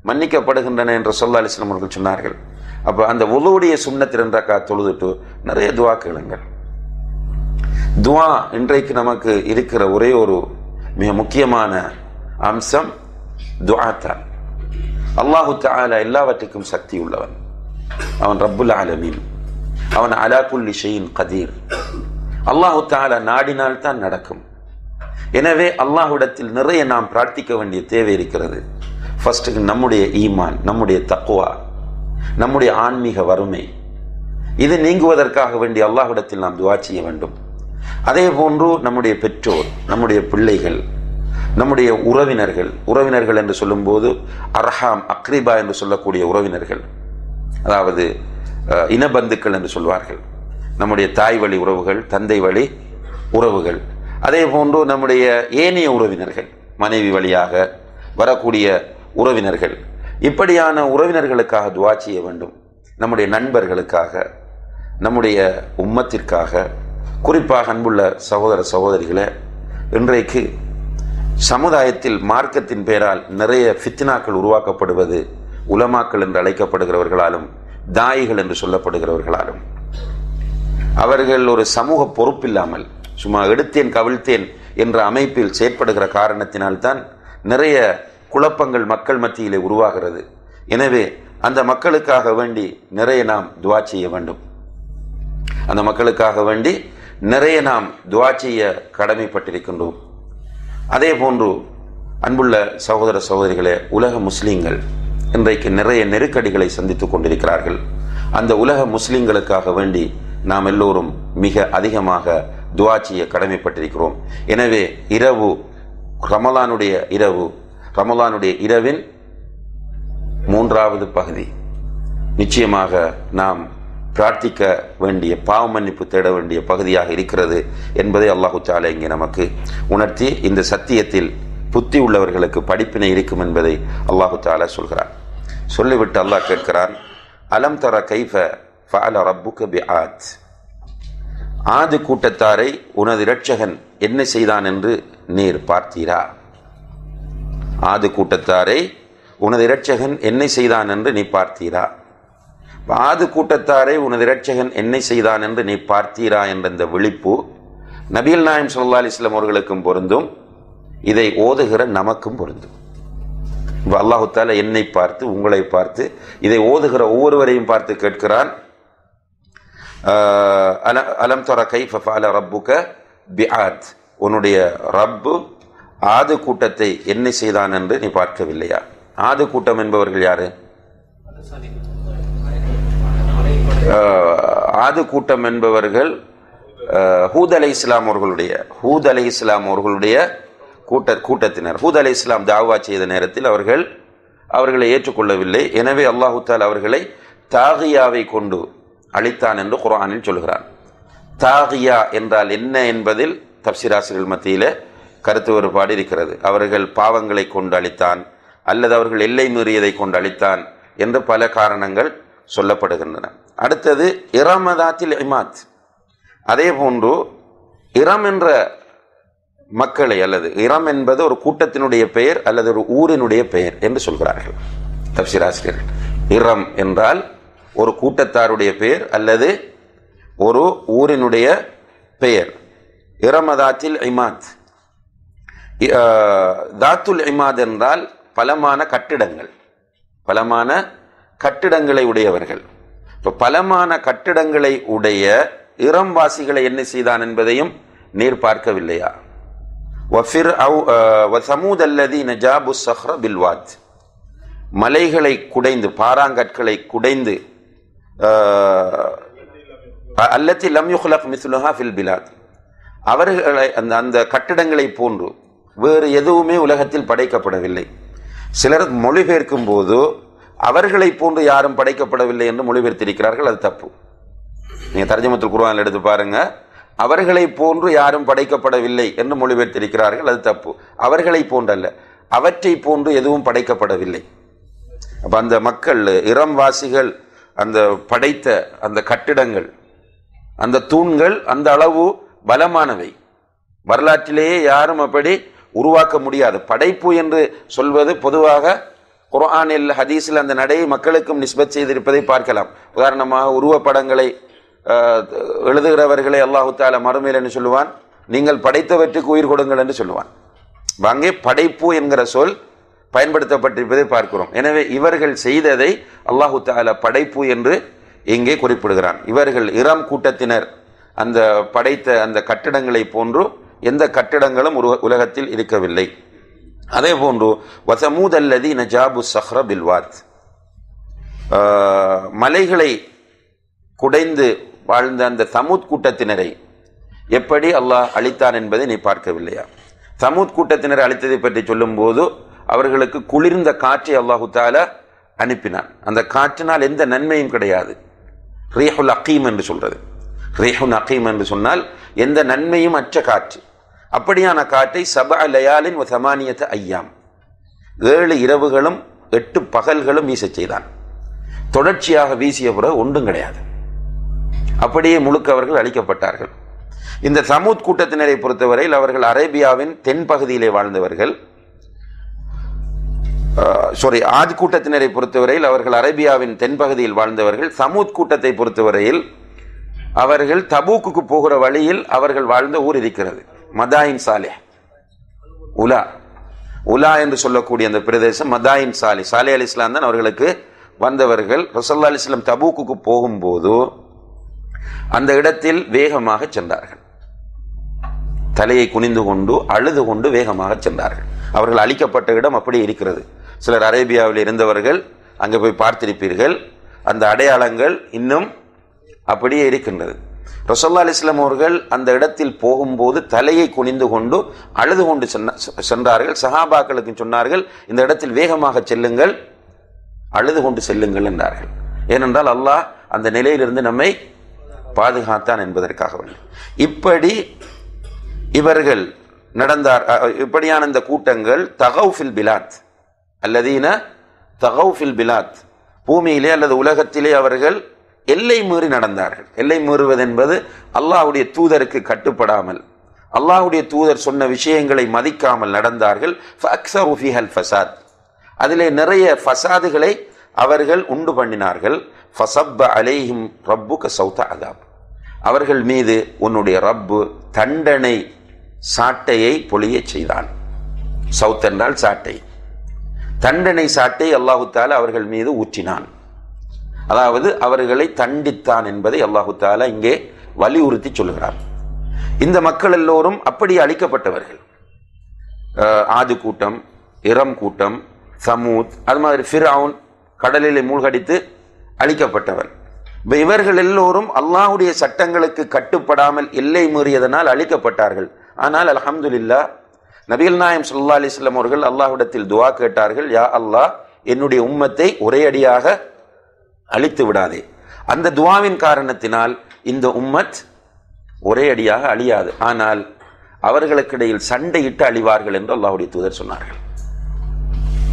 மன்னிக்கப்படுகின்றன என்று ஸல்லல்லாஹு அலைஹி வஸல்லம் அவர்கள் சொன்னார்கள். அப்போ அந்த உதுவுடைய சுன்னத் 2 ரக்காத் தொழுதுட்டு நிறைய துஆ கேளுங்கள். துஆ இன்றைக்கு நமக்கு இருக்கிற ஒரே ஒரு மிக முக்கியமான அம்சம் துஆ தான். அல்லாஹு தஆலா எல்லாவற்றுக்கும் சக்தி உள்ளவன். அவன் ரப்புல் ஆலமீன், அவன் அலா குல்லி ஷைஇன் கதீர். அல்லாஹு தஆலா நாடினால் தான் நடக்கும். எனவே அல்லாஹ்விடத்தில் நிறைய நாம் பிரார்த்திக்க வேண்டிய தேவை இருக்கிறது. ஃபர்ஸ்ட் நம்முடைய ஈமான், நம்முடைய தக்வா, நம்முடைய ஆன்மீக வறுமை, இது நீங்குவதற்காக வேண்டி அல்லாஹ்விடத்தில் நாம் துஆ செய்ய வேண்டும். அதே போன்று நம்முடைய பெற்றோர், நம்முடைய பிள்ளைகள், நம்முடைய உறவினர்கள், உறவினர்கள் என்று சொல்லும் போது அர்ஹாம், அக்ரிபா என்று சொல்லக்கூடிய உறவினர்கள், அதாவது இனபந்துக்கள் என்று சொல்வார்கள். நம்முடைய தாய் வழி உறவுகள், தந்தை வழி உறவுகள், அதே போன்று நம்முடைய ஏனைய உறவினர்கள், மனைவி வழியாக வரக்கூடிய உறவினர்கள், இப்படியான உறவினர்களுக்காக துஆ செய்ய வேண்டும். நம்முடைய நண்பர்களுக்காக, நம்முடைய உம்மத்திற்காக. குறிப்பாக அன்புள்ள சகோதர சகோதரிகளே, இன்றைக்கு சமுதாயத்தில் மார்க்கத்தின் பெயரால் நிறைய ஃபித்னாக்கள் உருவாக்கப்படுவது உலமாக்கள் என்று அழைக்கப்படுகிறவர்களாலும் தாயிகள் என்று சொல்லப்படுகிறவர்களாலும். அவர்கள் ஒரு சமூக பொறுப்பில்லாமல் சும்மா எடுத்தேன் கவிழ்த்தேன் என்ற அமைப்பில் செயற்படுகிற காரணத்தினால்தான் நிறைய குழப்பங்கள் மக்கள் மத்தியிலே உருவாகிறது. எனவே அந்த மக்களுக்காக வேண்டி நிறைய நாம் துஆ செய்ய வேண்டும். அந்த மக்களுக்காக வேண்டி நிறைய நாம் துஆ செய்ய கடமைப்பட்டிருக்கின்றோம். அதே போன்று அன்புள்ள சகோதர சகோதரிகளே, உலக முஸ்லீம்கள் இன்றைக்கு நிறைய நெருக்கடிகளை சந்தித்துக் கொண்டிருக்கிறார்கள். அந்த உலக முஸ்லீம்களுக்காக வேண்டி நாம் எல்லோரும் மிக அதிகமாக துஆ செய்ய கடமைப்பட்டிருக்கிறோம். எனவே இரவு, ரமலானுடைய இரவு, ரமலானுடைய இரவின் 3வது பகுதி நிச்சயமாக நாம் பிரார்த்திக்க வேண்டிய, பாவ மன்னிப்பு தேட வேண்டிய பகுதியாக இருக்கிறது என்பதை அல்லாஹு தஆலா இங்கே நமக்கு உணர்த்தி, இந்த சத்தியத்தில் புத்தி உள்ளவர்களுக்கு படிப்பினை இருக்கும் என்பதை அல்லாஹு தஆலா சொல்கிறார். சொல்லிவிட்டு அல்லாஹ் கேட்கிறான், அலம் தர கைஃப ஃபஅல ரப்புக பிஆத், ஆது கூட்டத்தாரை உனது இரட்சகன் என்ன செய்தான் என்று நீர் பார்த்தீரா? ஆது கூட்டத்தாரை உனது இரட்சகன் என்ன செய்தான் என்று நீ பார்த்தீரா? ஆது கூட்டத்தாரை உனது இரட்சகன் என்ன செய்தான் என்று நீ பார்த்தீரா என்ற இந்த விழிப்பு நபிகள் நாயகம் ஸல்லல்லாஹு அலைஹி வஸல்லம் அவர்களுக்கும் பொருந்தும், இதை ஓதுகிற நமக்கும் பொருந்தும். அல்லாஹு தஆலா என்னை பார்த்து, உங்களை பார்த்து, இதை ஓதுகிற ஒவ்வொருவரையும் பார்த்து கேட்கிறான், அலம் தர கைஃப ஃபஅல ரப்புக பிஆத், உன்னுடைய ரப்பு ஆது கூட்டத்தை என்ன செய்தான் என்று நீ பார்க்கவில்லையா? ஆது கூட்டம் என்பவர்கள் யாரு? ஆது கூட்டம் என்பவர்கள் ஹூத் அலைஹிஸ்ஸலாம் அவர்களுடைய கூட்டத்தினர். ஹூத் அலைஹிஸ்ஸலாம் தாவா செய்த நேரத்தில் அவர்களை ஏற்றுக்கொள்ளவில்லை. எனவே அல்லாஹு தஆலா அவர்களை தாகியாவை கொண்டு அழித்தான் என்று குர்ஆனில் சொல்கிறான். தாகியா என்றால் என்ன என்பதில் தப்சீராசிரியர்கள் மத்தியிலே கருத்து வேறுபாடு இருக்கிறது. அவர்கள் பாவங்களை கொண்டு அழித்தான் அல்லது அவர்கள் எல்லை மீறியதை கொண்டு அழித்தான் என்று பல காரணங்கள் சொல்லப்படுகின்றன. அடுத்தது இரமதாத்தில் இமாத். அதே போன்று இரம் என்ற மக்களை, அல்லது இரம் என்பது ஒரு கூட்டத்தினுடைய பெயர் அல்லது ஒரு ஊரினுடைய பெயர் என்று சொல்கிறார்கள் தஃப்சீர் ஆசிரியர்கள். இரம் என்றால் ஒரு கூட்டத்தாருடைய பெயர் அல்லது ஒரு ஊரினுடைய பெயர். இரமதாத்தில் இமாத், தாத்துல் இமாத் என்றால் பலமான கட்டிடங்கள், பலமான கட்டிடங்களை உடையவர்கள். இப்போ பலமான கட்டிடங்களை உடைய இரம்வாசிகளை என்ன செய்தான் என்பதையும் நீர் பார்க்கவில்லையா? மலைகளை குடைந்து, பாறாங்கற்களை குடைந்து, அல்லத்தி லம் யுக்லக் மிஸ்லுஹா ஃபில் பிலாத், அவர்களை அந்த கட்டிடங்களை போன்று வேறு எதுவுமே உலகத்தில் படைக்கப்படவில்லை. சிலர் மொழிபெயர்க்கும் போது அவர்களை போன்று யாரும் படைக்கப்படவில்லை என்று மொழிபெயர்த்திருக்கிறார்கள். அது தப்பு. நீங்க தர்ஜமத்துல் குர்ஆன் எடுத்து பாருங்க, அவர்களை போன்று யாரும் படைக்கப்படவில்லை என்று மொழிபெயர்த்திருக்கிறார்கள். அது தப்பு. அவர்களை போன்றல்ல, அவற்றை போன்று எதுவும் படைக்கப்படவில்லை. அப்ப அந்த மக்கள், இரம்வாசிகள், அந்த படைத்த அந்த கட்டிடங்கள், அந்த தூண்கள் அந்த அளவு பலமானவை. வரலாற்றிலேயே யாரும் அப்படி உருவாக்க முடியாது. படைப்பு என்று சொல்வது பொதுவாக குர்ஆனில் ஹதீஸில் அந்த நடையை மக்களுக்கும் நிஸ்பத் செய்திருப்பதை பார்க்கலாம். உதாரணமாக உருவப்படங்களை எழுதுகிறவர்களை அல்லாஹு தஆலா மறுமையில் என்று சொல்லுவான், நீங்கள் படைத்தவற்றுக்கு உயிர் கொடுங்கள் என்று சொல்லுவான். அங்கே படைப்பு என்கிற சொல் பயன்படுத்தப்பட்டிருப்பதை பார்க்கிறோம். எனவே இவர்கள் செய்ததை அல்லாஹு தஆலா படைப்பு என்று இங்கே குறிப்பிடுகிறான். இவர்கள் இரம் கூட்டத்தினர் அந்த படைத்த அந்த கட்டிடங்களை போன்று எந்த கட்டிடங்களும் உலகத்தில் இருக்கவில்லை. அதே போன்று வஸமூத் அல்லதீன ஜாபு ஸஹ்ர பில்வாத், மலைகளை குடைந்து வாழ்ந்த அந்த சமூத் கூட்டத்தினரை எப்படி அல்லாஹ் அழித்தான் என்பதை நீ பார்க்கவில்லையா? சமூத் கூட்டத்தினரை அழித்ததை பற்றி சொல்லும் போது அவர்களுக்கு குளிர்ந்த காற்றை அல்லாஹு தஆலா அனுப்பினான். அந்த காற்றினால் எந்த நன்மையும் கிடையாது. ரீஹுல் அகீம் என்று சொல்றது. ரீஹுல் அகீம் என்று சொன்னால் எந்த நன்மையும் அற்ற காற்று. அப்படியான காற்றை சபஅ லயாலின் வ ஸமானியத அய்யாம், 7 இரவுகளும் 8 பகல்களும் வீசச் செய்தான். தொடர்ச்சியாக வீசிய பிறகு ஒன்றும் கிடையாது. அப்படியே முழுக்க அவர்கள் அழிக்கப்பட்டார்கள். இந்த சமூத் கூட்டத்தினரை பொறுத்தவரையில் அவர்கள் அரேபியாவின் தென் பகுதியிலே வாழ்ந்தவர்கள். ஆத் கூட்டத்தினரை பொறுத்தவரையில் அவர்கள் அரேபியாவின் தென்பகுதியில் வாழ்ந்தவர்கள். சமூத் கூட்டத்தை பொறுத்தவரையில் அவர்கள் தபூக்கு போகிற வழியில் அவர்கள் வாழ்ந்த ஊர் இருக்கிறது, மதாயின் சாலிஹ். உலா என்று சொல்லக்கூடிய அந்த பிரதேசம் மதாயின் சாலிஹ். சாலிஹ் அலைஹிஸ்ஸலாம் தான் அவர்களுக்கு வந்தவர்கள். ரசூலுல்லாஹி அலைஹி வஸல்லம் தபூக்கு போகும்போது அந்த இடத்தில் வேகமாக சென்றார்கள். தலையை குனிந்து கொண்டு அழுது கொண்டு வேகமாக சென்றார்கள். அவர்கள் அழிக்கப்பட்ட இடம் அப்படி இருக்கிறது. சிலர் அரேபியாவில் இருந்தவர்கள் அங்கே போய் பார்த்திருப்பீர்கள். அந்த அடையாளங்கள் இன்னும் அப்படியே இருக்கின்றது. ரசூலுல்லாஹி அலைஹி வஸல்லம் அவர்கள் அந்த இடத்தில் போகும்போது தலையை குனிந்து கொண்டு அழுது கொண்டு சென்றார்கள். சஹாபாக்களுக்கு சொன்னார்கள், இந்த இடத்தில் வேகமாக செல்லுங்கள், அழுது கொண்டு செல்லுங்கள் என்றார்கள். ஏனென்றால் அல்லாஹ் அந்த நிலையிலிருந்து நம்மை பாதுகாத்தான் என்பதற்காக. இப்படி இவர்கள் நடந்தார். இப்படியான இந்த கூட்டங்கள் தகவுஃபில் பிலாத் அல்லதீன தகவுஃபில் பிலாத், பூமியிலே அல்லது உலகத்திலே அவர்கள் எல்லை மீறி நடந்தார்கள். எல்லை மீறுவது என்பது அல்லாஹ்வுடைய தூதருக்கு கட்டுப்படாமல், அல்லாஹ்வுடைய தூதர் சொன்ன விஷயங்களை மதிக்காமல் நடந்தார்கள். ஃபஅக்ஸரு ஃபீஹல் ஃபஸாத், அதிலே நிறைய ஃபஸாதுகளை அவர்கள் உண்டு பண்ணினார்கள். ஃபஸப்ப அலைஹிம் ரப்புக சௌத அதாப், அவர்கள் மீது உன்னுடைய ரப்பு தண்டனை சாட்டையை பொழிய செய்தான். சௌத் என்றால் சாட்டை. தண்டனை சாட்டை அல்லாஹு தஆலா அவர்கள் மீது ஊற்றினான். அதாவது அவர்களை தண்டித்தான் என்பதை அல்லாஹு தஆலா இங்கே வலியுறுத்தி சொல்கிறார். இந்த மக்கள் எல்லோரும் அப்படி அழிக்கப்பட்டவர்கள். ஆது கூட்டம், இரம் கூட்டம், சமூத், அது மாதிரி ஃபிர்அவுன் கடலிலே மூழ்கடித்து அழிக்கப்பட்டவன். இவர்கள் எல்லோரும் அல்லாஹ்வுடைய சட்டங்களுக்கு கட்டுப்படாமல் எல்லை மீறியதனால் அழிக்கப்பட்டார்கள். ஆனால் அல்ஹம்துலில்லாஹ், நபிகள் நாயகம் ஸல்லல்லாஹு அலைஹி வஸல்லம் அவர்கள் அல்லாஹ்விடத்தில் துஆ கேட்டார்கள், யா அல்லாஹ், என்னுடைய உம்மத்தை ஒரே அடியாக அழித்து விடாதே. அந்த துஆவின் காரணத்தினால் இந்த உம்மத் ஒரே அடியாக அழியாது, ஆனால் அவர்களுக்கிடையில் சண்டையிட்டு அழிவார்கள் என்று அல்லாஹ்வுடைய தூதர் சொன்னார்கள்.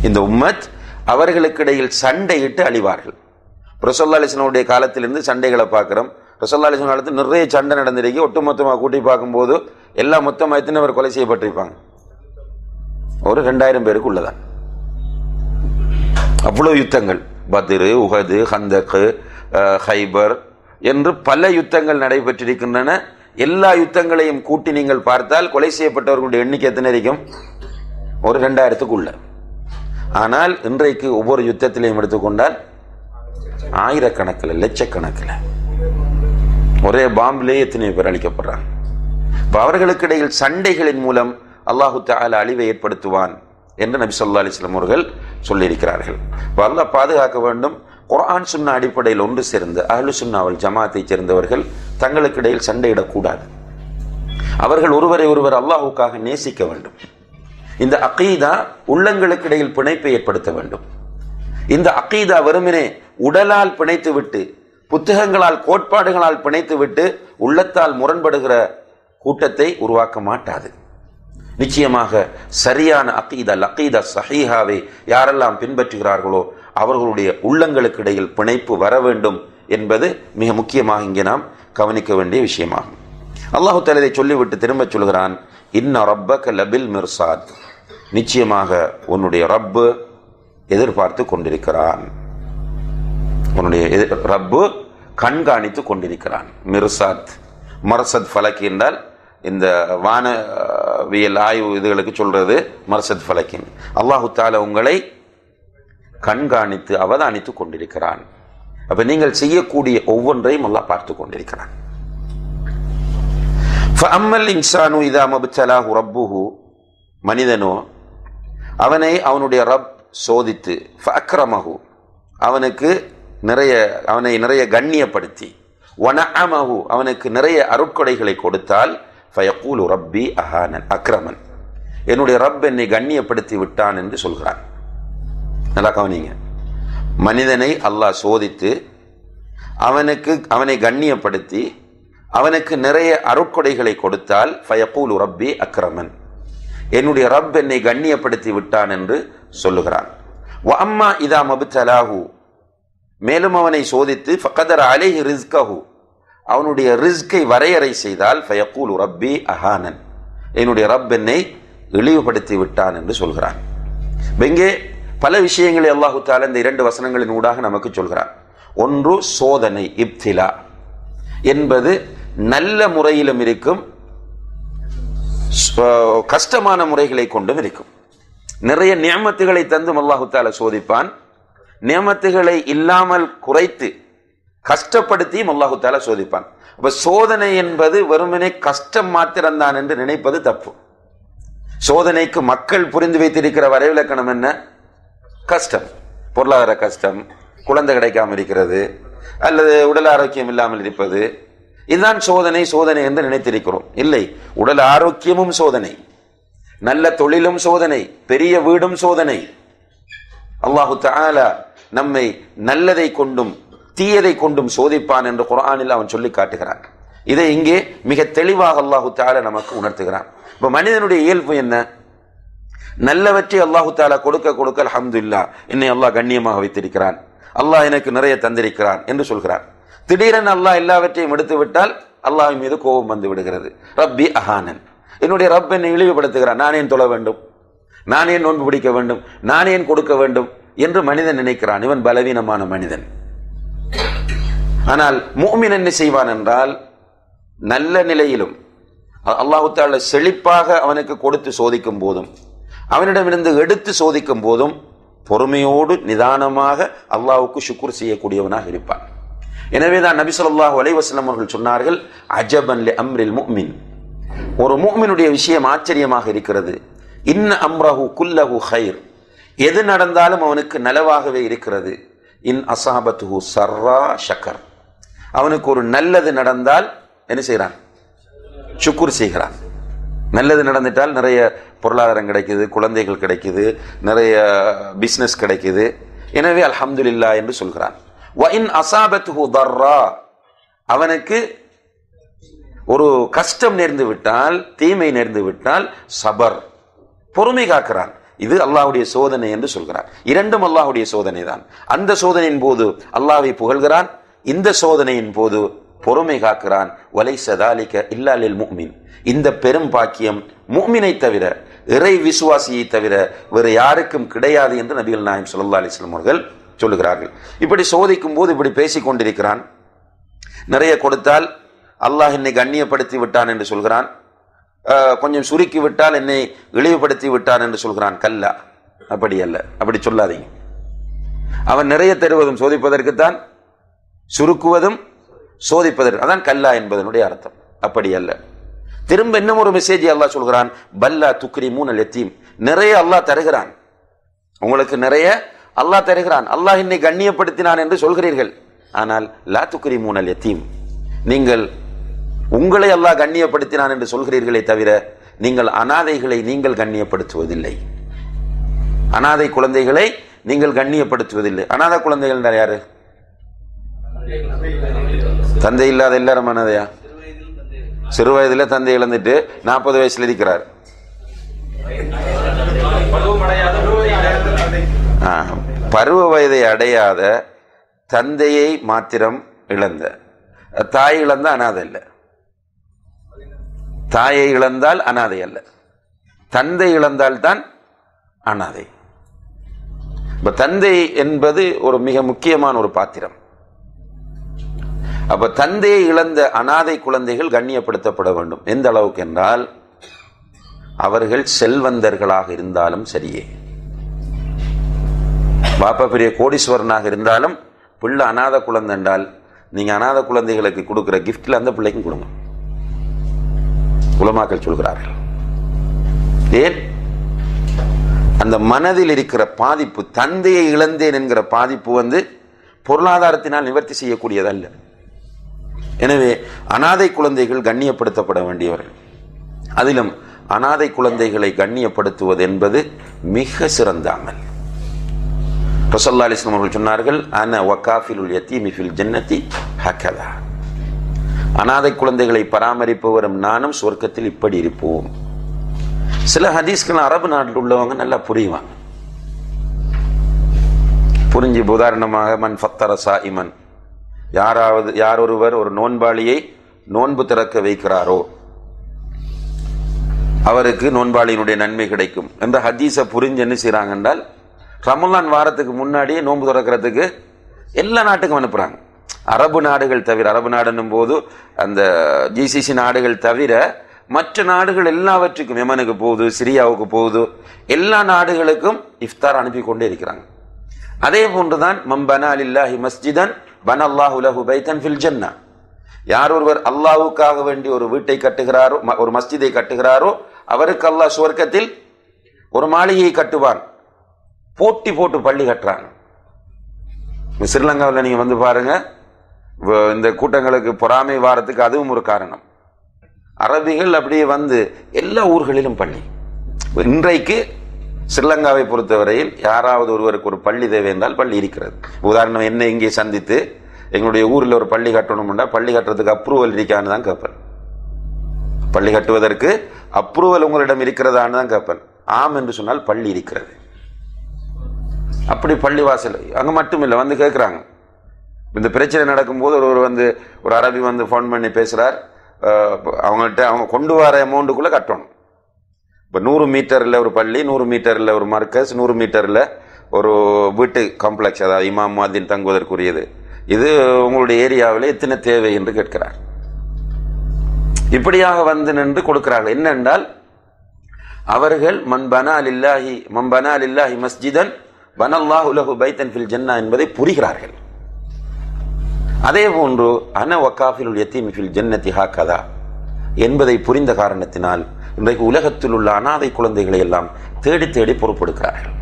இந்த உம்மத் அவர்களுக்கிடையில் சண்டையிட்டு அழிவார்கள். ரசூலுல்லாஹி அலைஹி வஸல்லம் காலத்திலிருந்து சண்டைகளை பார்க்கிறோம். ரசூலுல்லாஹி அலைஹி வஸல்லம் காலத்தில் நிறைய சண்டை நடந்திருக்கு. ஒட்டுமொத்தமாக கூட்டி பார்க்கும்போது எல்லாம் மொத்தமாக எத்தனை பேர் கொலை செய்யப்பட்டிருப்பாங்க? ஒரு 2000 பேருக்கு உள்ளதான். அவ்வளவு யுத்தங்கள், பத்ரு, உஹது, ஹந்தக், ஹைபர் என்று பல யுத்தங்கள் நடைபெற்றிருக்கின்றன. எல்லா யுத்தங்களையும் கூட்டி நீங்கள் பார்த்தால் கொலை செய்யப்பட்டவர்களுடைய எண்ணிக்கை எத்தனை இருக்கும்? ஒரு 2000க்குள்ள. ஆனால் இன்றைக்கு ஒவ்வொரு யுத்தத்திலையும் எடுத்துக்கொண்டால் ஆயிரக்கணக்கில், லட்சக்கணக்கில், ஒரே பாம்பிலே எத்தனை பேர் அழிக்கப்படுறாங்க. அவர்களுக்கு இடையில் சண்டைகளின் மூலம் அல்லாஹு தஆலா அழிவை ஏற்படுத்துவான் என்று நபி ஸல்லல்லாஹு அலைஹி வஸல்லம் அவர்கள் சொல்லியிருக்கிறார்கள். அல்லாஹ் பாதுகாக்க வேண்டும். குர்ஆன் சுன்னா அடிப்படையில் ஒன்று சேர்ந்து அஹ்லு சுன்னா வல் ஜமாத்தை சேர்ந்தவர்கள் தங்களுக்கு இடையில் சண்டையிடக்கூடாது. அவர்கள் ஒருவரை ஒருவர் அல்லாஹ்வுக்காக நேசிக்க வேண்டும். இந்த அகீதா உள்ளங்களுக்கு இடையில் பிணைப்பை ஏற்படுத்த வேண்டும். இந்த அகீதா வெறுமனே உடலால் பிணைத்து விட்டு, புத்தகங்களால், கோட்பாடுகளால் பிணைத்து விட்டு உள்ளத்தால் முரண்படுகிற கூட்டத்தை உருவாக்க மாட்டாது. நிச்சயமாக சரியான அகீதா சஹீஹாவை யாரெல்லாம் பின்பற்றுகிறார்களோ அவர்களுடைய உள்ளங்களுக்கு இடையில் பிணைப்பு வர வேண்டும் என்பது மிக முக்கியமாக இங்கே நாம் கவனிக்க வேண்டிய விஷயமாகும். அல்லாஹு தஆலா இதை சொல்லிவிட்டு திரும்ப சொல்கிறான், இன்ன ரப்பக லபில் மிர்சாத், நிச்சயமாக உன்னுடைய ரப்பு எதிர்பார்த்து கொண்டிருக்கிறான். உன்னுடைய ரப்பு கண்காணித்து கொண்டிருக்கிறான். மிர்சாத், மர்சத் ஃபலக் என்றால் இந்த வானவியல் ஆய்வு இதுகளுக்கு சொல்றது மர்சத் ஃபலக்கின். அல்லாஹு தஆலா உங்களை கண்காணித்து அவதானித்து கொண்டிருக்கிறான். அப்ப நீங்கள் செய்யக்கூடிய ஒவ்வொன்றையும் அல்லாஹ் பார்த்து கொண்டிருக்கிறான். ஃபஅம்மல் இன்சானு இதா மப்தலாஹு ரப்புஹு, மனிதனோ அவனை அவனுடைய ரப் சோதித்து, ஃபஅக்ரமஹு அவனை நிறைய கண்ணியப்படுத்தி, வனஅமஹு அவனுக்கு நிறைய அருட்கொடைகளை கொடுத்தால், ஃபயகூலு ரப்பி அஹானன் அக்ரமன், என்னுடைய ரப் என்னை கண்ணியப்படுத்தி விட்டான் என்று சொல்கிறான். நல்லா கவனிங்க. மனிதனை அல்லாஹ் சோதித்து அவனை கண்ணியப்படுத்தி அவனுக்கு நிறைய அருட்கொடைகளை கொடுத்தால், ஃபயகூலு ரப்பி அக்ரமன், என்னுடைய ரப் என்னை கண்ணியப்படுத்தி விட்டான் என்று சொல்லுகிறான். வ அம்மா இதா மப்தலாஹு, மேலும் அவனை சோதித்து, ஃபகதர அலைஹி ரிஸ்கஹு, அவனுடைய ரிஸ்கை வரையறை செய்தால், ஃபயகூலு ரப்பி அஹானன், என்னுடைய ரப் என்னை இழிவுபடுத்தி விட்டான் என்று சொல்கிறான். இங்கே பல விஷயங்களை அல்லாஹு தஆலா இந்த 2 வசனங்களின் ஊடாக நமக்கு சொல்கிறான். ஒன்று சோதனை, இப்திலா என்பது நல்ல முறையிலும் இருக்கும், கஷ்டமான முறைகளை கொண்டும் இருக்கும். நிறைய நியமத்துகளை தந்தும் அல்லாஹு தஆலா சோதிப்பான். நியமத்துகளை இல்லாமல் குறைத்து கஷ்டப்படுத்தியும் அல்லாஹு தஆலா சோதிப்பான். அப்ப சோதனை என்பது வெறுமனே கஷ்டம் மாத்திரம்தான் என்று நினைப்பது தப்பு. சோதனைக்கு மக்கள் புரிந்து வைத்திருக்கிற வரைவிலக்கணம் என்ன? கஷ்டம், பொருளாதார கஷ்டம், குழந்தை கிடைக்காமல் இருக்கிறது, அல்லது உடல் ஆரோக்கியம் இல்லாமல் இருப்பது, இதுதான் சோதனை. சோதனை என்று நினைத்திருக்கிறோம். இல்லை, உடல் ஆரோக்கியமும் சோதனை, நல்ல தொழிலும் சோதனை, பெரிய வீடும் சோதனை. அல்லாஹு தஆலா நம்மை நல்லதை கொண்டும் தீயதை கொண்டும் சோதிப்பான் என்று குர்ஆனில் அவன் சொல்லி காட்டுகிறான். இதை இங்கே மிக தெளிவாக அல்லாஹு தஆலா நமக்கு உணர்த்துகிறான். இப்ப மனிதனுடைய இயல்பு என்ன? நல்லவற்றை அல்லாஹு தஆலா கொடுக்க கொடுக்க அல்ஹம்துலில்லாஹ், என்னை அல்லாஹ் கண்ணியமாக வைத்திருக்கிறான், அல்லாஹ் எனக்கு நிறைய தந்திருக்கிறான் என்று சொல்கிறான். திடீரென அல்லாஹ் எல்லாவற்றையும் எடுத்து விட்டால் அல்லாஹ்வின் மீது கோபம் வந்து விடுகிறது. ரப்பி அஹானன், என்னுடைய ரப் என்னை இழிவுபடுத்துகிறான், நான் ஏன் தொழ வேண்டும், நான் ஏன் நோன்பு பிடிக்க வேண்டும், நான் ஏன் கொடுக்க வேண்டும் என்று மனிதன் நினைக்கிறான். இவன் பலவீனமான மனிதன். ஆனால் முஃமின் என்ன செய்வான் என்றால், நல்ல நிலையிலும் அல்லாஹு தஆலா செழிப்பாக அவனுக்கு கொடுத்து சோதிக்கும் போதும், அவனிடமிருந்து எடுத்து சோதிக்கும் போதும் பொறுமையோடு நிதானமாக அல்லாஹ்வுக்கு ஷுக்ர் செய்யக்கூடியவனாக இருப்பான். எனவேதான் நபி ஸல்லல்லாஹு அலைஹி வஸல்லம் அவர்கள் சொன்னார்கள், அஜபன் லி அம்ரில் முஃமின், ஒரு முஃமினுடைய விஷயம் ஆச்சரியமாக இருக்கிறது. இன்ன அம்ரஹு குல்லஹு கைர், எது நடந்தாலும் அவனுக்கு நலவாகவே இருக்கிறது. இன் அஸாபத்துஹு ஸர்ரா ஷக்கர், அவனுக்கு ஒரு நல்லது நடந்தால் என்ன செய்கிறான்? ஷுக்ர் செய்கிறான். நல்லது நடந்துட்டால் நிறைய பொருளாதாரம் கிடைக்குது, குழந்தைகள் கிடைக்குது, நிறைய பிசினஸ் கிடைக்குது, எனவே அல்ஹம்துலில்லாஹ் என்று சொல்கிறான். வ இன் அஸாபத்துஹு தர்ரா, அவனுக்கு ஒரு கஷ்டம் நேர்ந்து விட்டால், தீமை நேர்ந்து விட்டால் சபர், பொறுமை காக்கிறான். இது அல்லாஹ்வுடைய சோதனை என்று சொல்கிறான். இரண்டும் அல்லாஹ்வுடைய சோதனை தான். அந்த சோதனையின் போது அல்லாஹ்வை புகழ்கிறான், இந்த சோதனையின் போது பொறுமை காக்கிறான். வலைஸ ذلك இல்லா லில்முஃமின், இந்த பெரும் பாக்கியம் முஃமினை தவிர, இறை விசுவாசியை தவிர வேறு யாருக்கும் கிடையாது என்று நபிகள் நாயகம் ஸல்லல்லாஹு அலைஹி வஸல்லம் அவர்கள் சொல்லுகிறார்கள். இப்படி சோதிக்கும் போது இப்படி பேசிக் கொண்டிருக்கிறான். நிறைய கொடுத்தால் அல்லாஹ் என்னை கண்ணியப்படுத்தி விட்டான் என்று சொல்கிறான், கொஞ்சம் சுருக்கி விட்டால் என்னை இழிவுபடுத்தி விட்டான் என்று சொல்கிறான். கல்லா, அப்படி அல்ல, அப்படி சொல்லாதீங்க. அவன் நிறைய தருவதும் சோதிப்பதற்குத்தான், சுருக்குவதும் சோதிப்பதற்கு, அதான் கல்லா என்பதனுடைய அர்த்தம். அப்படி அல்ல. திரும்ப இன்னும் ஒரு மெசேஜ் அல்லாஹ் சொல்கிறான், பல்லா துக்ரிமூனல் யத்தீம், நிறைய அல்லாஹ் தருகிறான், உங்களுக்கு நிறைய அல்லாஹ் தருகிறான், அல்லாஹ் என்னை கண்ணியப்படுத்தினான் என்று சொல்கிறீர்கள். ஆனால் லா துக்ரிமூனல் யத்தீம், நீங்கள் உங்களை அல்லாஹ் கண்ணியப்படுத்தினான் என்று சொல்கிறீர்களே தவிர நீங்கள் அனாதைகளை நீங்கள் கண்ணியப்படுத்துவதில்லை, அனாதை குழந்தைகளை நீங்கள் கண்ணியப்படுத்துவதில்லை. அனாதை குழந்தைகள் யாரு? தந்தை இல்லாத எல்லாரும் அனாதையா? சிறு வயதுல தந்தை இழந்துட்டு 40 வயசுல இருக்கிறார். பருவ வயதை அடையாத தந்தையை மாத்திரம் இழந்த, தாய் இழந்த அனாதை இல்லை. தாயை இழந்தால் அனாதை அல்ல, தந்தை இழந்தால் தான் அனாதை. இப்ப தந்தை என்பது ஒரு மிக முக்கியமான ஒரு பாத்திரம். அப்ப தந்தையை இழந்த அனாதை குழந்தைகள் கண்ணியப்படுத்தப்பட வேண்டும். எந்த அளவுக்கு என்றால், அவர்கள் செல்வந்தர்களாக இருந்தாலும் சரியே, பாப்பா பெரிய கோடீஸ்வரனாக இருந்தாலும் பிள்ளை அனாதை குழந்தை என்றால் நீங்க அனாதை குழந்தைகளுக்கு கொடுக்கிற கிஃப்ட்ல அந்த பிள்ளைக்கும் கொடுங்க. உலமாக்கள் சொல்கிறார்கள். ஏன்? அந்த மனதில் இருக்கிற பாதிப்பு, தந்தையை இழந்தேன் என்கிற பாதிப்பு பொருளாதாரத்தினால் நிவர்த்தி செய்யக்கூடியதல்ல. எனவே அனாதை குழந்தைகள் கண்ணியப்படுத்தப்பட வேண்டியவர்கள். அதிலும் அனாதை குழந்தைகளை கண்ணியப்படுத்துவது என்பது மிக சிறந்த அமல். ரசூலுல்லாஹி அலைஹி வஸல்லம் அவர்கள் சொன்னார்கள், அன வகாஃபிலுல் யதீமி ஃபில் ஜன்னதி ஹக்கதா, அனாதை குழந்தைகளை பராமரிப்பவரும் நானும் சொர்க்கத்தில் இப்படி இருப்போம். சில ஹதீஸ்கள் அரபு நாட்டில் உள்ளவங்க நல்லா புரியுவாங்க, புரிஞ்சு. உதாரணமாக, மன் ஃபத்தர சாயிமன், யார் ஒருவர் ஒரு நோன்பாளியை நோன்பு திறக்க வைக்கிறாரோ அவருக்கு நோன்பாளியினுடைய நன்மை கிடைக்கும் என்ற ஹதீஸை புரிஞ்சு என்ன செய்யறாங்க என்றால், ரமலான் வாரத்துக்கு முன்னாடியே நோன்பு திறக்கிறதுக்கு எல்லா நாட்டுக்கும் அனுப்புறாங்க. அரபு நாடுகள் தவிர, அரபு நாடுன்னும் போது அந்த ஜிசிசி நாடுகள் தவிர மற்ற நாடுகள் எல்லாவற்றுக்கும், யமனுக்கு போகுது, சிரியாவுக்கு போகுது, எல்லா நாடுகளுக்கும் இஃப்தார் அனுப்பி கொண்டே இருக்கிறாங்க. அதே போன்றுதான் மம்பனா லில்லாஹி மஸ்ஜிதன் பனல்லாஹு லஹு பைத்தன் ஃபில் ஜன்னா, யார் ஒருவர் அல்லாஹ்வுக்காக வேண்டி ஒரு வீட்டை கட்டுகிறாரோ, ஒரு மஸ்ஜிதை கட்டுகிறாரோ, அவருக்கு அல்லாஹ் சுவர்க்கத்தில் ஒரு மாளிகையை கட்டுவான். போட்டி போட்டு பள்ளி கட்டுறாங்க. ஸ்ரீலங்காவில் நீங்க பாருங்க, இந்த கூட்டங்களுக்கு பொறாமை வாரத்துக்கு அதுவும் ஒரு காரணம். அரபிகள் அப்படியே எல்லா ஊர்களிலும் பள்ளி. இன்றைக்கு ஸ்ரீலங்காவை பொறுத்தவரையில் யாராவது ஒருவருக்கு ஒரு பள்ளி தேவை என்றால் பள்ளி இருக்கிறது. உதாரணம், என்ன இங்கே சந்தித்து எங்களுடைய ஊரில் ஒரு பள்ளி கட்டணும்னா பள்ளி கட்டுறதுக்கு அப்ரூவல் இருக்கான்னு தான் கேட்பேன். பள்ளி கட்டுவதற்கு அப்ரூவல் உங்களிடம் இருக்கிறதான்னு தான் கேட்பேன். ஆம் என்று சொன்னால் பள்ளி இருக்கிறது. அப்படி பள்ளி வாசல் அங்க மட்டும் இல்லை, கேட்கிறாங்க. இந்த பிரச்சனை நடக்கும்போது ஒரு அரபி ஃபோன் பண்ணி பேசுறார். அவங்கள்ட்ட அவங்க கொண்டு வர அமௌண்ட்டுக்குள்ள கட்டணும். இப்போ 100 மீட்டர்ல ஒரு பள்ளி, 100 மீட்டர்ல ஒரு மர்கஸ், 100 மீட்டர்ல ஒரு வீட்டு காம்ப்ளெக்ஸ், அதாவது இமாம் முஅத்தின் தங்குவதற்குரியது, இது உங்களுடைய ஏரியாவில் எத்தனை தேவை என்று கேட்கிறார். இப்படியாக நின்று கொடுக்கிறார்கள். என்னென்றால், அவர்கள் மன் பனா லில்லாஹி மஸ்ஜிதன் பனல்லாஹு லஹு பைத்தன் ஃபில் ஜன்னா என்பதை புரிகிறார்கள். அதே போன்று அன வகாஃபிலுல் யதீமி ஃபில் ஜன்னதி ஹக்கதா என்பதை புரிந்த காரணத்தினால் இன்றைக்கு உலகத்தில் உள்ள அனாதை குழந்தைகளை எல்லாம் தேடி தேடி பொறுப்பெடுக்கிறார்கள்.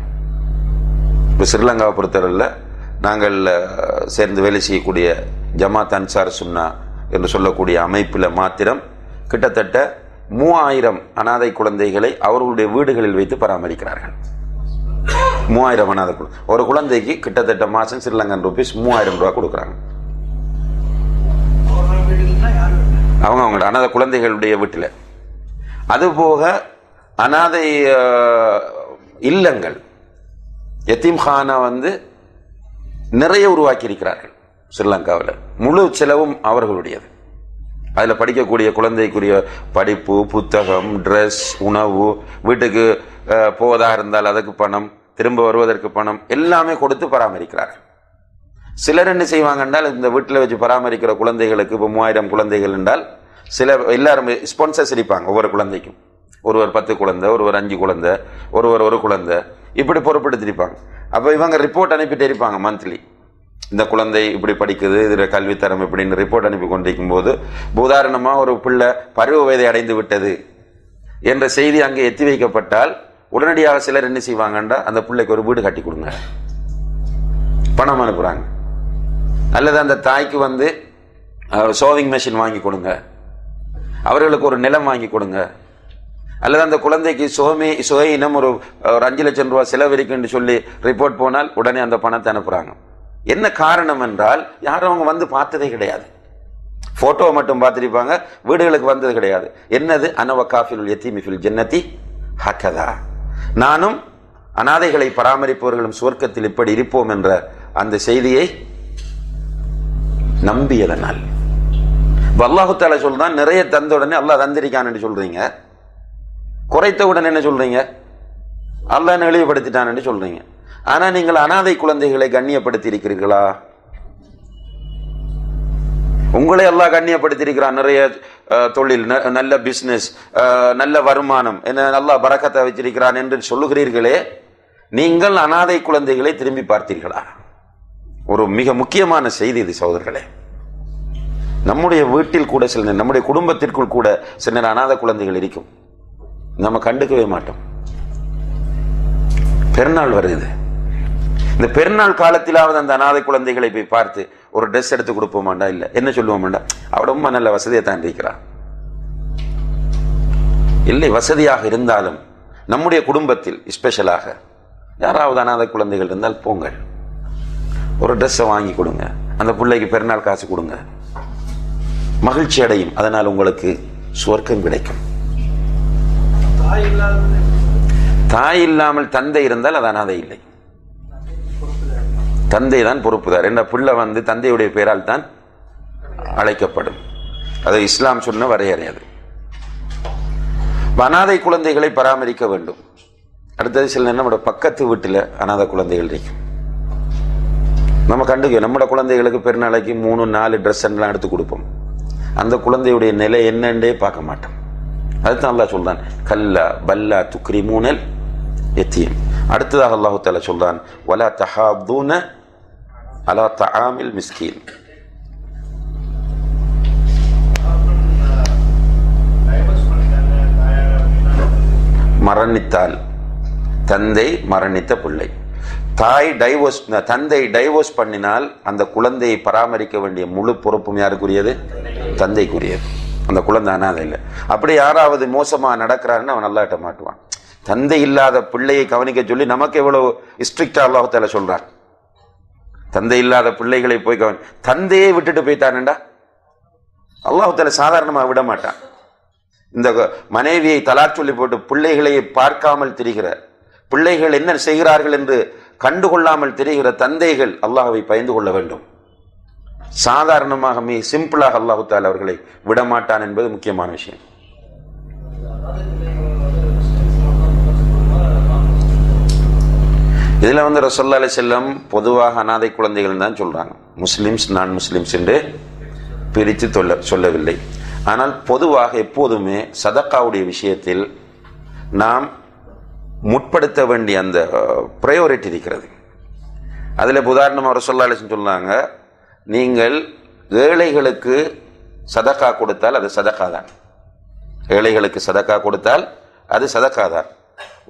இப்போ ஸ்ரீலங்காவை பொறுத்தவரையில் நாங்கள் சேர்ந்து வேலை செய்யக்கூடிய ஜமாத் அன்சார் சுன்னா என்று சொல்லக்கூடிய அமைப்பில் மாத்திரம் கிட்டத்தட்ட 3000 அனாதை குழந்தைகளை அவர்களுடைய வீடுகளில் வைத்து பராமரிக்கிறார்கள். 3000 அனாதை குழந்தை, ஒரு குழந்தைக்கு கிட்டத்தட்ட மாசம் ஸ்ரீலங்கன் ரூபீஸ் 3000 ரூபாய் கொடுக்குறாங்க. அவங்க அனாதை குழந்தைகளுடைய வீட்டில். அதுபோக அனாதை இல்லங்கள், யத்தீம் கானா நிறைய உருவாக்கி இருக்கிறார்கள். ஸ்ரீலங்காவில். முழு செலவும் அவர்களுடையது. அதில் படிக்கக்கூடிய குழந்தைக்குரிய படிப்பு, புத்தகம், ட்ரெஸ், உணவு, வீட்டுக்கு போவதாக இருந்தால் அதுக்கு பணம், திரும்ப வருவதற்கு பணம் எல்லாமே கொடுத்து பராமரிக்கிறார்கள். சிலர் என்ன செய்வாங்க என்றால், இந்த வீட்டில் வச்சு பராமரிக்கிற குழந்தைகளுக்கு இப்போ 3000 குழந்தைகள் என்றால் எல்லாரும் ஸ்பான்சர்ஸ் இருப்பாங்க. ஒவ்வொரு குழந்தைக்கும் ஒருவர் 10 குழந்தை, ஒருவர் 5 குழந்தை, ஒருவர் 1 குழந்தை, இப்படி பொறுப்பெடுத்திருப்பாங்க. அப்போ இவங்க ரிப்போர்ட் அனுப்பிட்டே இருப்பாங்க மந்த்லி. இந்த குழந்தை இப்படி படிக்குது, இதில் கல்வித்தரம் இப்படின்னு ரிப்போர்ட் அனுப்பி கொண்டிருக்கும் போது, உதாரணமாக ஒரு பிள்ளை பருவ வயதை அடைந்து விட்டது என்ற செய்தி அங்கே எத்தி வைக்கப்பட்டால் உடனடியாக சிலர் என்ன செய்வாங்கன்றா, அந்த பிள்ளைக்கு ஒரு வீடு கட்டி கொடுங்க, பணம் அனுப்புறாங்க. அல்லது அந்த தாய்க்கு சோவிங் மெஷின் வாங்கி கொடுங்க, அவர்களுக்கு ஒரு நிலம் வாங்கி கொடுங்க. அல்லது அந்த குழந்தைக்கு சுகையினம் ஒரு 5 லட்சம் ரூபாய் செலவிருக்குன்னு சொல்லி ரிப்போர்ட் போனால் உடனே அந்த பணத்தை அனுப்புறாங்க. என்ன காரணம் என்றால், யாரும் அவங்க பார்த்ததே கிடையாது. போட்டோவை மட்டும் பார்த்திருப்பாங்க, வீடுகளுக்கு வந்தது கிடையாது. என்னது? அனவகாஃபில் யதீமி ஃபில் ஜன்னதி ஹக்கதா, நானும் அனாதைகளை பராமரிப்பவர்களும் சுவர்க்கத்தில் இப்படி இருப்போம் என்ற அந்த செய்தியை நம்பியதனால். அல்லாஹு தஆலா சொல்றான், நிறைய தந்த உடனே அல்லாஹ் தந்திருக்கான்னு சொல்றீங்க, குறைத்த உடனே என்ன சொல்றீங்க? அல்லாஹ் என்ன இழிவுபடுத்திட்டான்னு சொல்றீங்க. ஆனா நீங்கள் அனாதை குழந்தைகளை கண்ணியப்படுத்தி இருக்கிறீர்களா? உங்களை அல்லாஹ் கண்ணியப்படுத்தி இருக்கிறான். நிறைய தொழில், நல்ல பிசினஸ், நல்ல வருமானம், என்ன அல்லாஹ் பரக்கத்தை வச்சிருக்கிறான் என்று சொல்லுகிறீர்களே, நீங்கள் அனாதை குழந்தைகளை திரும்பி பார்த்தீர்களா? ஒரு மிக முக்கியமான செய்தி இது சகோதரர்களே. நம்முடைய வீட்டில் கூட சில, நம்முடைய குடும்பத்திற்குள் கூட சில அனாதை குழந்தைகள் இருக்கும், நம்ம கண்டுக்கவே மாட்டோம். பெருநாள் வருது, இந்த பெருநாள் காலத்திலாவது அந்த அனாதை குழந்தைகளை போய் பார்த்து ஒரு ட்ரெஸ் எடுத்து கொடுப்போமாண்டா? இல்ல. என்ன சொல்லுவோமாண்டா? அவ ரொம்ப நல்ல வசதியை தான் இருக்கிறான். இல்லை, வசதியாக இருந்தாலும் நம்முடைய குடும்பத்தில் ஸ்பெஷலாக யாராவது அனாதை குழந்தைகள் இருந்தால் போங்கள், ஒரு ட்ரெஸ்ஸை வாங்கி கொடுங்க, அந்த பிள்ளைக்கு பெருநாள் காசு கொடுங்க, மகிழ்ச்சி அடையும். அதனால் உங்களுக்கு சுவர்க்கம் கிடைக்கும். தாய் இல்லாமல் தந்தை இருந்தால் அது அனாதை இல்லை. தந்தை தான் பொறுப்புதார். என்ற பிள்ளை தந்தையுடைய பெயரால் தான் அழைக்கப்படும். அது இஸ்லாம் சொன்ன வரையறை. அது அனாதை குழந்தைகளை பராமரிக்க வேண்டும். அடுத்தது சில நம்முடைய பக்கத்து வீட்டில் அனாதை குழந்தைகள் இருக்கும், நம்ம கண்டுக்க. நம்முடைய குழந்தைகளுக்கு பெருநாளைக்கு 3-4 ட்ரெஸ் எல்லாம் எடுத்து கொடுப்போம். அந்த குழந்தையுடைய நிலை என்னன்றே பார்க்க மாட்டோம். அதுதான் அல்லாஹ் சொல்றான், கல்லா பல்லா துக்ரிமூனல் யத்தீம். அடுத்ததாக அல்லாஹ் தஆலா சொல்றான், வலா தஹாதுன அலா தஆமில் மிஸ்கீன். மரணித்தால், தந்தை மரணித்த பிள்ளை, தந்தை டைவோர்ஸ் பண்ணினால் அந்த குழந்தையை பராமரிக்க வேண்டிய முழு பொறுப்பும் யாருக்குரியது? தந்தைக்குரியது. அந்த குழந்தை அனாதை இல்லை. அப்படி யாராவது மோசமா நடக்கிறாருன்னு அவன் அல்லாஹ்ட்ட மாட்டுவான். தந்தை இல்லாத பிள்ளையை கவனிக்க சொல்லி நமக்கு எவ்வளவு ஸ்ட்ரிக்டா அல்லாஹ் தஆலா சொல்றான். தந்தை இல்லாத பிள்ளைகளை போய் தந்தையை விட்டுட்டு போய்த்தானேண்டா அல்லாஹ் தஆலா சாதாரணமா விட மாட்டான். இந்த மனைவியை தலாக் சொல்லி போட்டு பிள்ளைகளை பார்க்காமல் திரிகிற, பிள்ளைகள் என்ன செய்கிறார்கள் என்று கண்டுகொள்ளாமல் தெரிகிற தந்தைகள் அல்லாஹ்வை பயந்து கொள்ள வேண்டும். சாதாரணமாக மிக சிம்பிளாக அல்லாஹ் தஆலா அவர்களை விடமாட்டான் என்பது முக்கியமான விஷயம். இதுல ரசூலுல்லாஹி அலைஹி வஸல்லம் பொதுவாக அனாதை குழந்தைகள் தான் சொல்றாங்க, முஸ்லிம்ஸ் நான் முஸ்லிம்ஸ் என்று பிரித்து சொல்லவில்லை. ஆனால் பொதுவாக எப்போதுமே சதக்காவுடைய விஷயத்தில் நாம் முற்படுத்த வேண்டிய அந்த ப்ரையாரிட்டி இருக்கிறது. அதில் உதாரணமாக ரசூலுல்லாஹி அலைஹி வஸல்லம் சொன்னாங்க, நீங்கள் ஏழைகளுக்கு சதக்கா கொடுத்தால் அது சதக்கா தான். ஏழைகளுக்கு சதக்கா கொடுத்தால் அது சதக்கா தான்.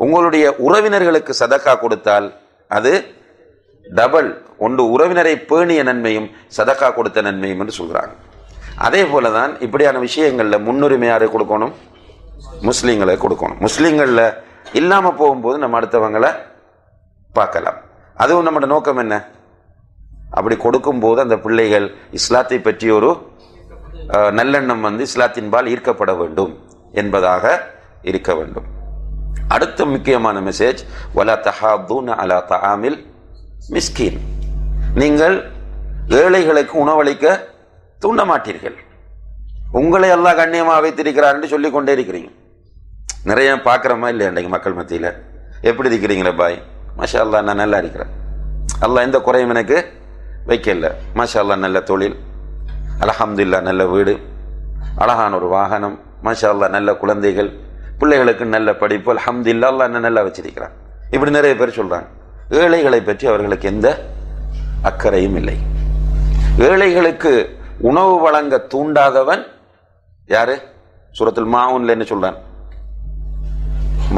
உங்களுடைய உறவினர்களுக்கு சதக்கா கொடுத்தால் அது டபுள், ஒன்று உறவினரை பேணிய நன்மையும் சதக்கா கொடுத்த நன்மையும் என்று சொல்கிறாங்க. அதே போலதான் இப்படியான விஷயங்கள்ல முன்னுரிமை யாரை கொடுக்கணும்? முஸ்லீம்களை கொடுக்கணும். முஸ்லீம்கள்ல இல்லாம போகும்போது நம்ம அடுத்தவங்களை பார்க்கலாம். அதுவும் நம்மளோட நோக்கம் என்ன? அப்படி கொடுக்கும் போது அந்த பிள்ளைகள் இஸ்லாத்தை பற்றி ஒரு நல்லெண்ணம் இஸ்லாத்தின்பால் ஈர்க்கப்பட வேண்டும் என்பதாக இருக்க வேண்டும். அடுத்த முக்கியமான மெசேஜ், வலா தஹாதுன அலா தஆமில் மிஸ்கீன். நீங்கள் ஏழைகளுக்கு உணவளிக்க தூண்ட மாட்டீர்கள். உங்களை அல்லாஹ் கண்ணியமாக வைத்திருக்கிறார் என்று சொல்லிக் கொண்டே இருக்கிறீங்க. நிறைய பார்க்குறோமா இல்லையா இன்றைக்கு மக்கள் மத்தியில்? எப்படி இருக்கிறீங்களே பாய், மாஷா அல்லாஹ் நான் நல்லா இருக்கிறேன், அல்லாஹ் எந்த குறையும் எனக்கு வைக்கல, மாஷா அல்லாஹ் நல்ல தொழில், அல்ஹம்துலில்லாஹ் நல்ல வீடு, அழகான ஒரு வாகனம், மாஷா அல்லாஹ் நல்ல குழந்தைகள், பிள்ளைகளுக்கு நல்ல படிப்பு, அல்ஹம்துலில்லாஹ் அல்லாஹ் என்ன நல்லா வச்சிருக்கிறான். இப்படி நிறைய பேர் சொல்றாங்க. ஏழைகளை பற்றி அவர்களுக்கு எந்த அக்கறையும் இல்லை. ஏழைகளுக்கு உணவு வழங்க தூண்டாதவன் யாரு? சூரத்துல் மாஊன்ல என்ன சொல்றான்?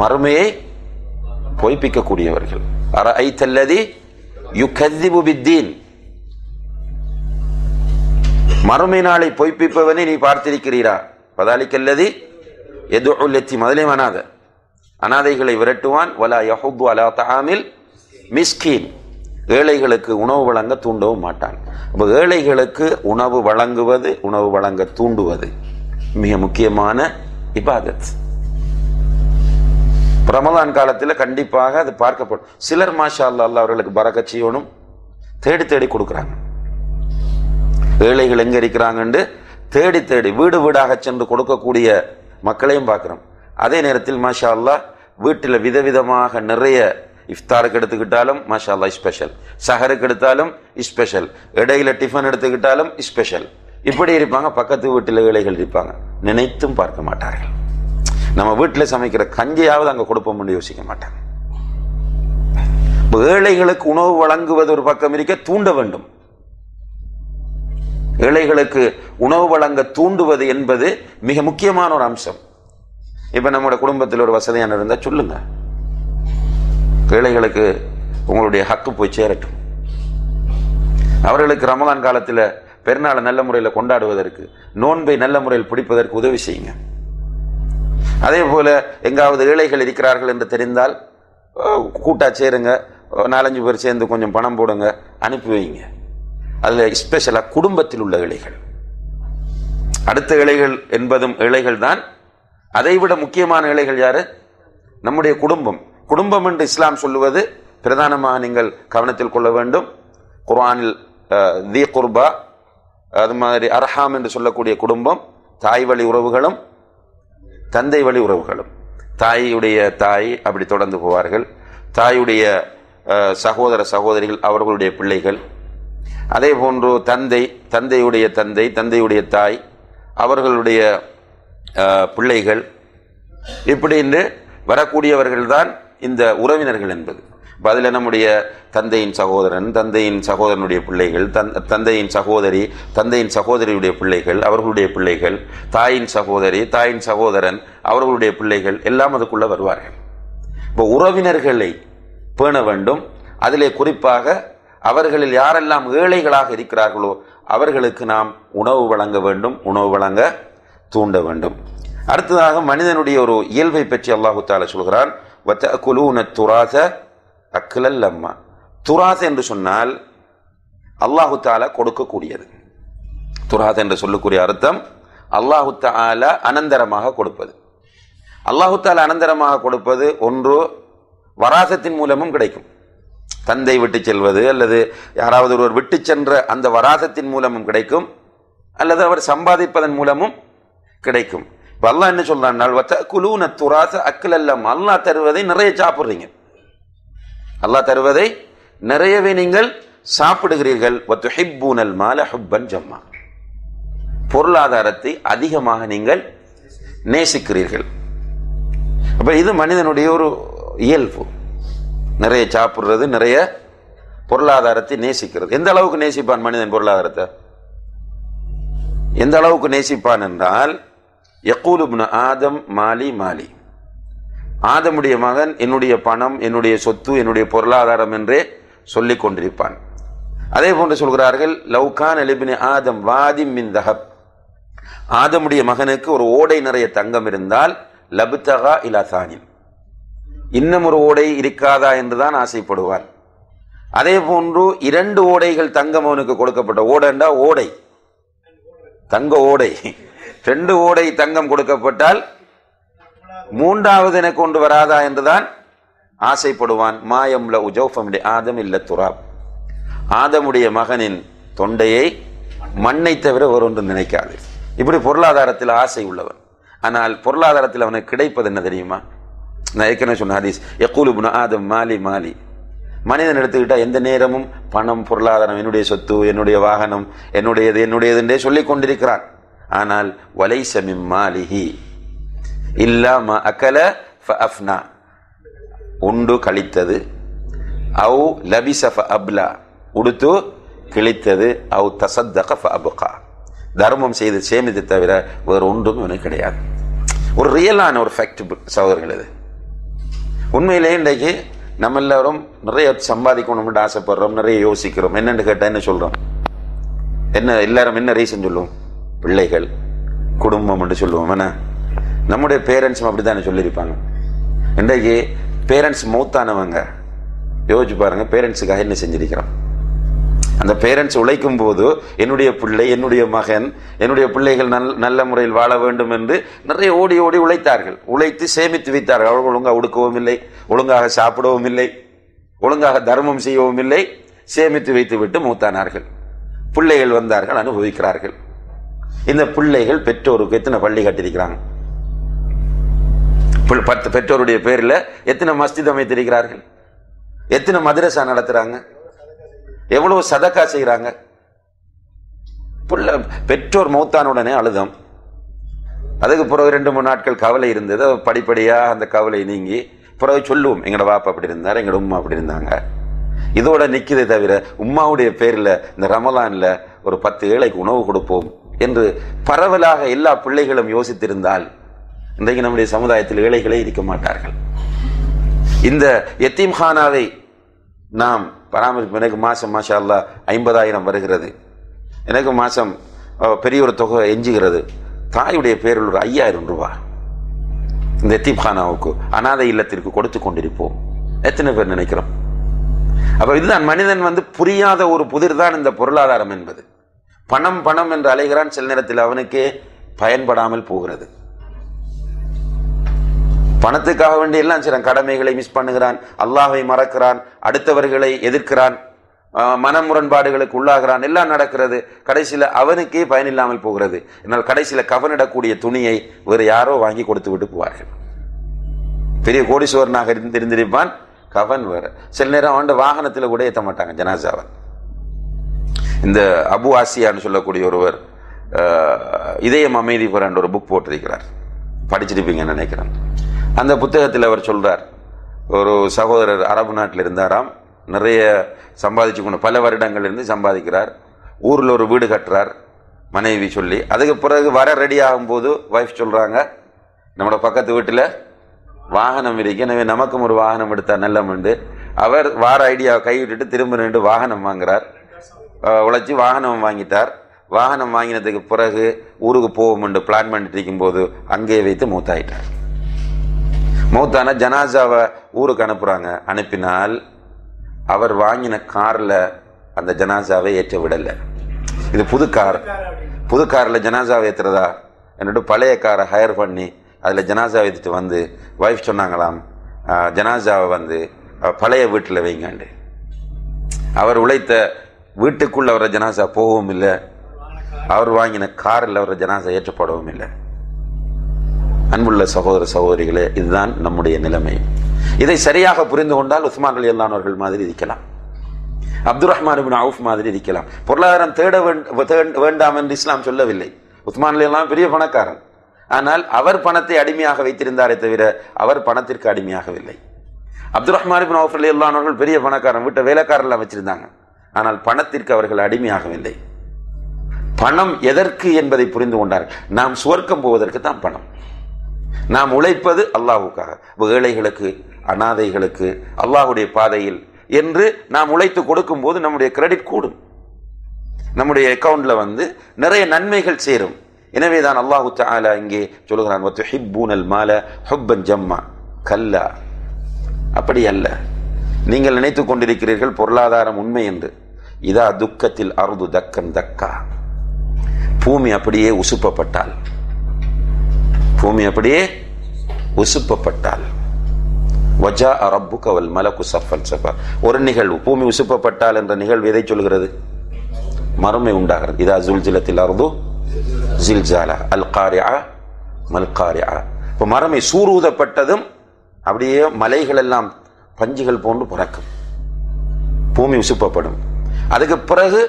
மறுமையை பொய்ப்பிக்கக்கூடியவர்கள். அரஐத்தல்லதி யுகذிபு பித்தீன், மறுமை நாளை பொய்ப்பிப்பவனை நீ பார்த்திருக்கிறீரா? பதாலிக்கல்லதி யதுஉல் யத்தீம், அதிலே அனாதைகளை விரட்டுவான். வலா யஹுது அலா தஆமில் மிஸ்கீன், ஏழைகளுக்கு உணவு வழங்க தூண்டவும் மாட்டான். அப்போ ஏழைகளுக்கு உணவு வழங்குவது, உணவு வழங்க தூண்டுவது மிக முக்கியமான இபாதத். ரமலான் காலத்தில் கண்டிப்பாக அது பார்க்கப்படும். சிலர் மாஷா அல்லாஹ் அவர்களுக்கு பரக்கத் செய்யணும் தேடி தேடி கொடுக்குறாங்க. ஏழைகள் எங்க இருக்கிறாங்கன்னு தேடி தேடி வீடு வீடாக சென்று கொடுக்கக்கூடிய மக்களையும் பார்க்கிறோம். அதே நேரத்தில் மாஷா அல்லாஹ் வீட்டில் விதவிதமாக நிறைய, இஃப்தாருக்கு எடுத்துக்கிட்டாலும் மாஷா அல்லாஹ் ஸ்பெஷல், சஹருக்கு எடுத்தாலும் ஸ்பெஷல், இடையில டிஃபன் எடுத்துக்கிட்டாலும் ஸ்பெஷல், இப்படி இருப்பாங்க. பக்கத்து வீட்டில் ஏழைகள் இருப்பாங்க, நினைத்தும் பார்க்க மாட்டார்கள். நம்ம வீட்டில் சமைக்கிற கஞ்சியாவது அங்கே கொடுப்போம்னு யோசிக்க மாட்டாங்க. ஏழைகளுக்கு உணவு வழங்குவது ஒரு பக்கம் இருக்க, தூண்ட வேண்டும். ஏழைகளுக்கு உணவு வழங்க தூண்டுவது என்பது மிக முக்கியமான ஒரு அம்சம். இப்ப நம்முடைய குடும்பத்தில் ஒரு வசதியான இருந்தா சொல்லுங்க, ஏழைகளுக்கு உங்களுடைய ஹக்கு போய் சேரட்டும். அவர்களுக்கு ரமலான் காலத்தில் பெருநாளை நல்ல முறையில் கொண்டாடுவதற்கு, நோன்பை நல்ல முறையில் பிடிப்பதற்கு உதவி செய்யுங்க. அதே போல எங்காவது ஏழைகள் இருக்கிறார்கள் என்று தெரிந்தால் கூட்டா சேருங்க, 4-5 பேர் சேர்ந்து கொஞ்சம் பணம் போடுங்க, அனுப்பி வைங்க. அதுல ஸ்பெஷலா குடும்பத்தில் உள்ள ஏழைகள், அடுத்த ஏழைகள் என்பதும் ஏழைகள் தான். அதைவிட முக்கியமான ஏழைகள் யாரு? நம்முடைய குடும்பம். குடும்பம் என்று இஸ்லாம் சொல்லுவது பிரதானமாக நீங்கள் கவனத்தில் கொள்ள வேண்டும். குர்ஆனில் தி குர்பா, அது மாதிரி அர்ஹாம் என்று சொல்லக்கூடிய குடும்பம், தாய் வழி உறவுகளும் தந்தை வழி உறவுகளும். தாயுடைய தாய் அப்படி தொடர்ந்து போவார்கள், தாயுடைய சகோதர சகோதரிகள் அவர்களுடைய பிள்ளைகள், அதே போன்று தந்தை, தந்தையுடைய தந்தை, தந்தையுடைய தாய் அவர்களுடைய பிள்ளைகள், இப்படி என்று வரக்கூடியவர்கள் தான் இந்த உறவினர்கள் என்பது. அதில் நம்முடைய தந்தையின் சகோதரன், தந்தையின் சகோதரனுடைய பிள்ளைகள், தந்தையின் சகோதரி, தந்தையின் சகோதரியுடைய பிள்ளைகள், அவர்களுடைய பிள்ளைகள், தாயின் சகோதரி, தாயின் சகோதரன் அவர்களுடைய பிள்ளைகள் எல்லாம் அதுக்குள்ள வருவார்கள். இப்போ உறவினர்களை பேண வேண்டும். அதிலே குறிப்பாக அவர்களில் யாரெல்லாம் ஏழைகளாக இருக்கிறார்களோ அவர்களுக்கு நாம் உணவு வழங்க வேண்டும், உணவு வழங்க தூண்ட வேண்டும். அடுத்ததாக மனிதனுடைய ஒரு இயல்பை பற்றி அல்லாஹு தஆலா சொல்கிறான், வதஅகுலூன துராஸ அக்லல் லம்மா. துராஸ் என்று சொன்னால் அல்லாஹு தஆலா கொடுக்கக்கூடியது. துராஸ் என்று சொல்லக்கூடிய அர்த்தம் அல்லாஹு தஆலா அனந்தரமாக கொடுப்பது. அல்லாஹு தஆலா அனந்தரமாக கொடுப்பது ஒன்று வராசத்தின் மூலமும் கிடைக்கும், தந்தை விட்டு செல்வது அல்லது யாராவது ஒருவர் விட்டு சென்ற அந்த வராசத்தின் மூலமும் கிடைக்கும், அல்லது அவர் சம்பாதிப்பதன் மூலமும் கிடைக்கும். இப்ப அல்லாஹ் என்ன சொல்றான், வதஅகுலூன துராஸ அக்லல் லம்மா. அல்லாஹ் தருவதை நிறைய சாப்பிடுறீங்க, அல்லாஹ் தருவதை நிறையவே நீங்கள் சாப்பிடுகிறீர்கள். வதுஹிப்பூனல் மால ஹுப்பன் ஜம்மா, பொருளாதாரத்தை அதிகமாக நீங்கள் நேசிக்கிறீர்கள். அப்ப இது மனிதனுடைய ஒரு இயல்பு, நிறைய சாப்பிடுறது, நிறைய பொருளாதாரத்தை நேசிக்கிறது. எந்த அளவுக்கு நேசிப்பான் மனிதன் பொருளாதாரத்தை? எந்த அளவுக்கு நேசிப்பான் என்றால், யகூலு இப்னு ஆதம் மாலி மாலி, ஆதமுடைய மகன் என்னுடைய பணம், என்னுடைய சொத்து, என்னுடைய பொருளாதாரம் என்றே சொல்லிக் கொண்டிருப்பான். அதே போன்று சொல்கிறார்கள், லவ்கான் இப்னு ஆதம் வாதி மின் தஹப், ஆதமுடைய மகனுக்கு ஒரு ஓடை நிறைய தங்கம் இருந்தால் லப்தகா இலா சானின், இன்னும் ஒரு ஓடை இருக்காதா என்றுதான் ஆசைப்படுவான். அதே போன்று 2 ஓடைகள் தங்கம் அவனுக்கு கொடுக்கப்பட்ட, ஓடண்டா ஓடை, தங்க ஓடை, 2 ஓடை தங்கம் கொடுக்கப்பட்டால் 3வது எனக்கு கொண்டு வராதா என்றுதான் ஆசைப்படுவான். மாயம்ல உஜௌஃபம் ஆதம் இல்ல துராப், ஆதமுடைய மகனின் தொண்டையை மண்ணை தவிர ஒரு ஒன்று நினைக்காது. இப்படி பொருளாதாரத்தில் ஆசை உள்ளவன். ஆனால் பொருளாதாரத்தில் அவனுக்கு கிடைப்பது என்ன தெரியுமா? நான் ஏற்கனவே சொன்ன ஹதீஸ், யக்கூலு இப்னு ஆதம் மாலி மாலி. மனிதன் எடுத்துக்கிட்டா எந்த நேரமும் பணம், பொருளாதாரம், என்னுடைய சொத்து, என்னுடைய வாகனம், என்னுடையது என்னுடையது சொல்லிக் கொண்டிருக்கிறான். ஆனால் வலைஸ மின் மாலிஹி இல்லா மா அகல ஃபஅஃப்னா, உண்டு கழித்தது, அவு லபிஸ ஃபஅப்லா, உடுத்து கிழித்தது, அவு தஸத்தக ஃபஅப்கா, தர்மம் செய்து சேமித்து தவிர வேறு ஒன்றும் இவனுக்கு கிடையாது. ஒரு ரியலான ஒரு ஃபேக்ட் சகோதரர்கள். இது உண்மையிலேயே இன்றைக்கு நம்ம எல்லாரும் நிறைய சம்பாதிக்கணும்னு ஆசைப்படுறோம், நிறைய யோசிக்கிறோம். என்னென்னு கேட்டால் என்ன சொல்கிறோம்? என்ன எல்லாரும் என்ன ரீசன் சொல்லுவோம்? பிள்ளைகள், குடும்பம் என்று சொல்லுவோம். என்ன நம்முடைய பேரண்ட்ஸும் அப்படி தானே சொல்லியிருப்பாங்க. இன்றைக்கு பேரண்ட்ஸ் மௌத்தானவங்க யோசிச்சு பாருங்க, பேரண்ட்ஸுக்காக என்ன செஞ்சிருக்கிறோம்? அந்த பேரண்ட்ஸ் உழைக்கும் போது என்னுடைய பிள்ளை, என்னுடைய மகன், என்னுடைய பிள்ளைகள் நல்ல முறையில் வாழ வேண்டும் என்று நிறைய ஓடி ஓடி உழைத்தார்கள், உழைத்து சேமித்து வைத்தார்கள். அவர்கள் ஒழுங்காக உடுக்கவும் இல்லை, ஒழுங்காக சாப்பிடவும் இல்லை, ஒழுங்காக தர்மம் செய்யவும் இல்லை, சேமித்து வைத்து விட்டு மூத்தானார்கள். பிள்ளைகள் வந்தார்கள், அனுபவிக்கிறார்கள். இந்த பிள்ளைகள் பெற்றோருக்கு எத்தனை பள்ளி கட்டியிருக்கிறாங்க? 10 பெற்றோருடைய பேரில் எத்தனை மஸ்ஜித் அமைத்திருக்கிறார்கள்? எத்தனை மதரசா நடத்துறாங்க? எவ்வளவு சதக்கா செய்யறாங்க? பெற்றோர் மௌத்தான உடனே அழுதம். அதுக்கு பிறகு 2-3 நாட்கள் கவலை இருந்தது. படிப்படியா அந்த கவலை நீங்கி பிறகு சொல்லுவோம், எங்களோட வாப்பா அப்படி இருந்தார், எங்களோட உம்மா அப்படி இருந்தாங்க. இதோட நிற்கிறதே தவிர உம்மாவுடைய பேரில் இந்த ரமலான்ல ஒரு 10 ஏழைக்கு உணவு கொடுப்போம் என்று பரவலாக எல்லா பிள்ளைகளும் யோசித்திருந்தால் இன்றைக்கு நம்முடைய சமுதாயத்தில் ஏழைகளே இருக்க மாட்டார்கள். இந்த யத்தீம்கானாவை நாம் பராமரிப்பு. எனக்கு மாசம் மாஷா அல்லாஹ் 50,000 வருகிறது. எனக்கு மாசம் பெரிய ஒரு தொகை எஞ்சுகிறது. தாயுடைய பேரில் ஒரு 5,000 ரூபாய் இந்த யத்தீம்கானாவுக்கு, அநாதை இல்லத்திற்கு கொடுத்து கொண்டிருப்போம். எத்தனை பேர் நினைக்கிறோம்? அப்ப இதுதான் மனிதன் புரியாத ஒரு புதிர் தான் இந்த பொருளாதாரம் என்பது. பணம் பணம் என்று அலைகிறான், சில நேரத்தில் அவனுக்கே பயன்படாமல் போகிறது. பணத்துக்காக வேண்டி எல்லாம் செய்றான், கடமைகளை மிஸ் பண்ணுகிறான், அல்லாஹ்வை மறக்கிறான், அடுத்தவர்களை எதிர்க்கிறான், மன முரண்பாடுகளுக்கு உள்ளாகிறான், எல்லாம் நடக்கிறது. கடைசியில் அவனுக்கே பயனில்லாமல் போகிறது. என்னால் கடைசியில் கவனிடக்கூடிய துணியை வேறு யாரோ வாங்கி கொடுத்து விட்டு போவார்கள். பெரிய கோடீஸ்வரனாக இருந்திருப்பான், கவன் வேற. சில நேரம் அவன் வாகனத்தில் கூட ஏற்ற மாட்டாங்க ஜனாசாவை. இந்த அபு ஆசியான்னு சொல்லக்கூடிய ஒருவர் இதயம் அமைதி பெற ஒரு புக் போட்டிருக்கிறார், படிச்சிருப்பீங்கன்னு நினைக்கிறேன். அந்த புத்தகத்தில் அவர் சொல்றார், ஒரு சகோதரர் அரபு நாட்டில் இருந்தாராம், நிறைய சம்பாதிச்சு கொண்டு பல வருடங்கள் இருந்து சம்பாதிக்கிறார். ஊரில் ஒரு வீடு கட்டுறார் மனைவி சொல்லி. அதுக்கு பிறகு வர ரெடி ஆகும்போது வைஃப் சொல்றாங்க, நம்மளோட பக்கத்து வீட்டில் வாகனம் இருக்கு, எனவே நமக்கும் ஒரு வாகனம் எடுத்தா நல்லமண்டு. அவர் வார ஐடியாவை கைவிட்டுட்டு திரும்ப 2 வாகனம் வாங்குறார். உழைச்சி வாகனம் வாங்கிட்டார். வாகனம் வாங்கினதுக்கு பிறகு ஊருக்கு போவோம் பிளான் பண்ணிட்டு இருக்கும் போது அங்கே வைத்து மூத்தாயிட்டார். மௌத்தான ஜனாசாவை ஊருக்கு அனுப்புறாங்க. அனுப்பினால் அவர் வாங்கின கார்ல அந்த ஜனாசாவை ஏற்ற விடல. இது புது காரில் ஜனாசாவை ஏற்றுறதா என்னட்டு பழைய காரை ஹயர் பண்ணி அதில் ஜனாசாவை ஏற்றிட்டு வைஃப் சொன்னாங்களாம், ஜனாசாவை பழைய வீட்டில் வைங்கண்டு. அவர் உழைத்த வீட்டுக்குள்ள அவர ஜனாசா போகவும் இல்லை, அவர் வாங்கின காரில் அவர ஜனாசா ஏற்றப்படவும் இல்லை. அன்புள்ள சகோதர சகோதரிகளே, இதுதான் நம்முடைய நிலைமை. இதை சரியாக புரிந்து கொண்டால் உஸ்மான் ரலியல்லாஹு அவர்கள் மாதிரி இருக்கலாம், அப்துர் ரஹ்மான் இப்னு அவுஃப் மாதிரி இருக்கலாம். பொருளாதாரம் தேட வேண்டாம் என்று இஸ்லாம் சொல்லவில்லை. உஸ்மான் ரலியல்லாஹு பெரிய பணக்காரன், ஆனால் அவர் பணத்தை அடிமையாக வைத்திருந்தாரே தவிர அவர் பணத்திற்கு அடிமையாகவில்லை. அப்துர் ரஹ்மான் இப்னு அவுஃப் ரலியல்லாஹு அவர்கள் பெரிய பணக்காரன், வீட்டை வேலைக்காரெல்லாம் வச்சிருந்தாங்க, ஆனால் பணத்திற்கு அவர்கள் அடிமையாகவில்லை. பணம் எதற்கு என்பதை புரிந்து கொண்டார்கள். நாம் சுவர்க்கம் போவதற்கு தான் பணம். நாம் உழைப்பது அல்லாஹ்வுக்காக, ஏழைகளுக்கு, அனாதைகளுக்கு, அல்லாஹ்வுடைய பாதையில் என்று நாம் உழைத்து கொடுக்கும் போது நம்முடைய கிரெடிட் கூடும், நம்முடைய அக்கவுண்ட்ல நிறைய நன்மைகள் சேரும். எனவேதான் அல்லாஹு தஆலா இங்கே சொல்கிறான், வதுஹிப்பூனல் மால ஹுப்பன் ஜம்மா. கல்லா, அப்படி அல்ல. நீங்கள் நினைத்துக் கொண்டிருக்கிறீர்கள் பொருளாதாரம் உண்மை என்று. இதா துக்கத்தில் அர்து தக்கன் தக்கா, பூமி அப்படியே உசுப்பப்பட்டால், பூமி அப்படியே உசுப்பப்பட்டால், வஜா ரப்புக வல் மலக்கு சஃபன் சஃபா. ஒரு நிகழ்வு, பூமி உசுப்பப்பட்டால் என்ற நிகழ்வு எதை சொல்கிறது? மறுமை உண்டாகிறது. இதா ஜுல்ஜிலத்தில் அர்து ஜில்ஜாலா அல் காரிஆ மல் காரிஆ. இப்போ மறுமை சூரூதப்பட்டதும் அப்படியே மலைகள் எல்லாம் பஞ்சுகள் போன்று பறக்கும், பூமி உசுப்பப்படும். அதுக்கு பிறகு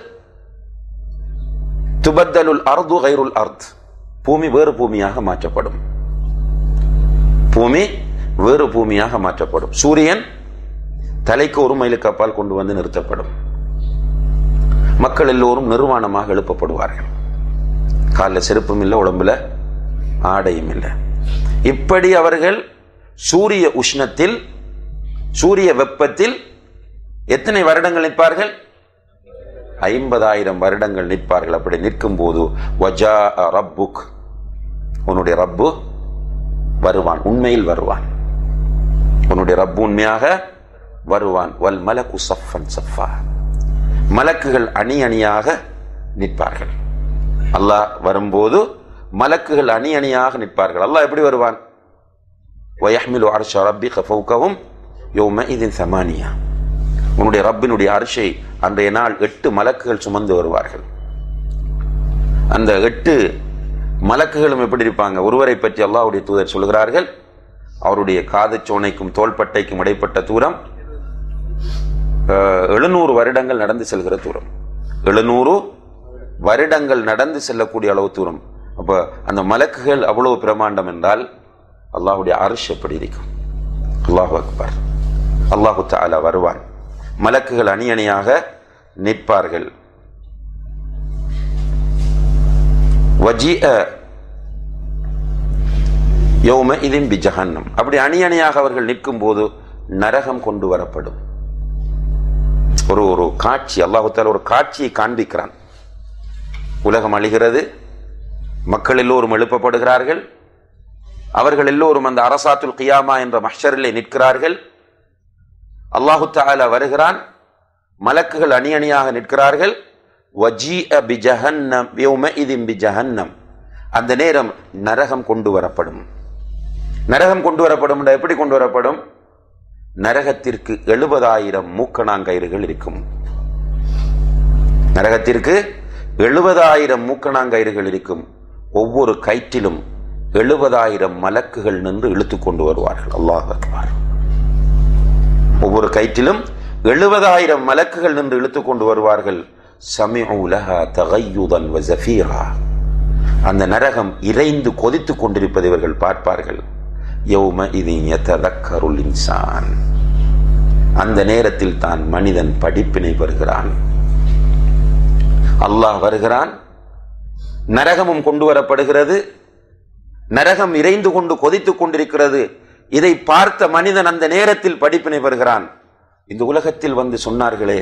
துபத்தலுல் அர்து கைருல் அர்த், பூமி வேறு பூமியாக மாற்றப்படும். பூமி வேறு பூமியாக மாற்றப்படும். சூரியன் தலைக்கு 1 மைலுக்கு அப்பால் கொண்டு வந்து நிறுத்தப்படும். மக்கள் எல்லோரும் நிர்வாணமாக எழுப்பப்படுவார்கள். காலில் செருப்பும் இல்லை, உடம்புல ஆடையும் இல்லை. இப்படி அவர்கள் சூரிய உஷ்ணத்தில், சூரிய வெப்பத்தில் எத்தனை வருடங்கள் நிற்பார்கள்? 50,000 வருடங்கள் நிற்பார்கள். அப்படி நிற்கும் போது வஜா ரப்புக், உன்னுடைய ரப்பு வருவான், உண்மையில் வருவான். உன்னுடைய ரப்பு உண்மையாக வருவான். வல் மலக்கு சஃபன் சஃபா, மலக்குகள் அணி அணியாக நிற்பார்கள். அல்லாஹ் வரும்போது மலக்குகள் அணி அணியாக நிற்பார்கள். அல்லாஹ் எப்படி வருவான்? வயஹ்மிலு அர்ஷ ரப்பிக ஃபௌகஹும் யௌமஇதின் ஸமானியா, உன்னுடைய ரப்பினுடைய அர்ஷை அன்றைய நாள் 8 மலக்குகள் சுமந்து வருவார்கள். அந்த 8 மலக்குகளும் எப்படி இருப்பாங்க? ஒருவரை பற்றி அல்லாஹ்வுடைய தூதர் சொல்கிறார்கள், அவருடைய காதுச்சோனைக்கும் தோள்பட்டைக்கும் இடைப்பட்ட தூரம் 700 வருடங்கள் நடந்து செல்கிற தூரம். 700 வருடங்கள் நடந்து செல்லக்கூடிய அளவு தூரம். அப்ப அந்த மலக்குகள் அவ்வளவு பிரமாண்டம் என்றால் அல்லாஹ்வுடைய அர்ஷ் எப்படி இருக்கும்? அல்லாஹு அக்பர். அல்லாஹு தஆலா வருவான். மலக்குகள் அணி அணியாக நிற்பார்கள். வஜிஅ யௌமஇதின் பிஜஹன்னம், அப்படி அணி அணியாக அவர்கள் நிற்கும் போது நரகம் கொண்டு வரப்படும். ஒரு காட்சி, அல்லாஹு தஆலா ஒரு காட்சியை காண்பிக்கிறான். உலகம் அழிகிறது, மக்கள் எல்லோரும் எழுப்பப்படுகிறார்கள், அவர்கள் எல்லோரும் அந்த அரசாத்துல் கியாமா என்ற மஹ்ஷரிலே நிற்கிறார்கள். அல்லாஹு தஆலா வருகிறான், மலக்குகள் அணி அணியாக நிற்கிறார்கள். வஜீஅ பிஜஹன்னம் யௌமஇதின் பிஜஹன்னம், அந்த நேரம் நரகம் கொண்டு வரப்படும். நரகம் கொண்டு வரப்படும். எப்படி கொண்டு வரப்படும்? நரகத்திற்கு 70,000 மூக்கணாங்கயிறுகள் இருக்கும். நரகத்திற்கு 70,000 மூக்கணாங்கயிறுகள் இருக்கும். ஒவ்வொரு கயிற்றிலும் 70,000 மலக்குகள் நின்று இழுத்து கொண்டு வருவார்கள். அல்லாஹ் அக்பர். ஒவ்வொரு கயிற்றிலும் 70,000 மலக்குகள் நின்று இழுத்து கொண்டு வருவார்கள். சமிஉ லஹா தகய்யுதன் வ ஸஃபீரா, அந்த நரகம் இறைந்து கொதித்துக் கொண்டிருப்பதை இவர்கள் பார்ப்பார்கள். யௌமஇதின் யததக்கருல் இன்சான், அந்த நேரத்தில் தான் மனிதன் படிப்பினை பெறுகிறான். அல்லாஹ் வருகிறான், நரகமும் கொண்டு வரப்படுகிறது, நரகம் இறைந்து கொண்டு கொதித்துக் கொண்டிருக்கிறது. இதை பார்த்த மனிதன் அந்த நேரத்தில் படிப்பினை பெறுகிறான். இந்த உலகத்தில் வந்து சொன்னார்களே,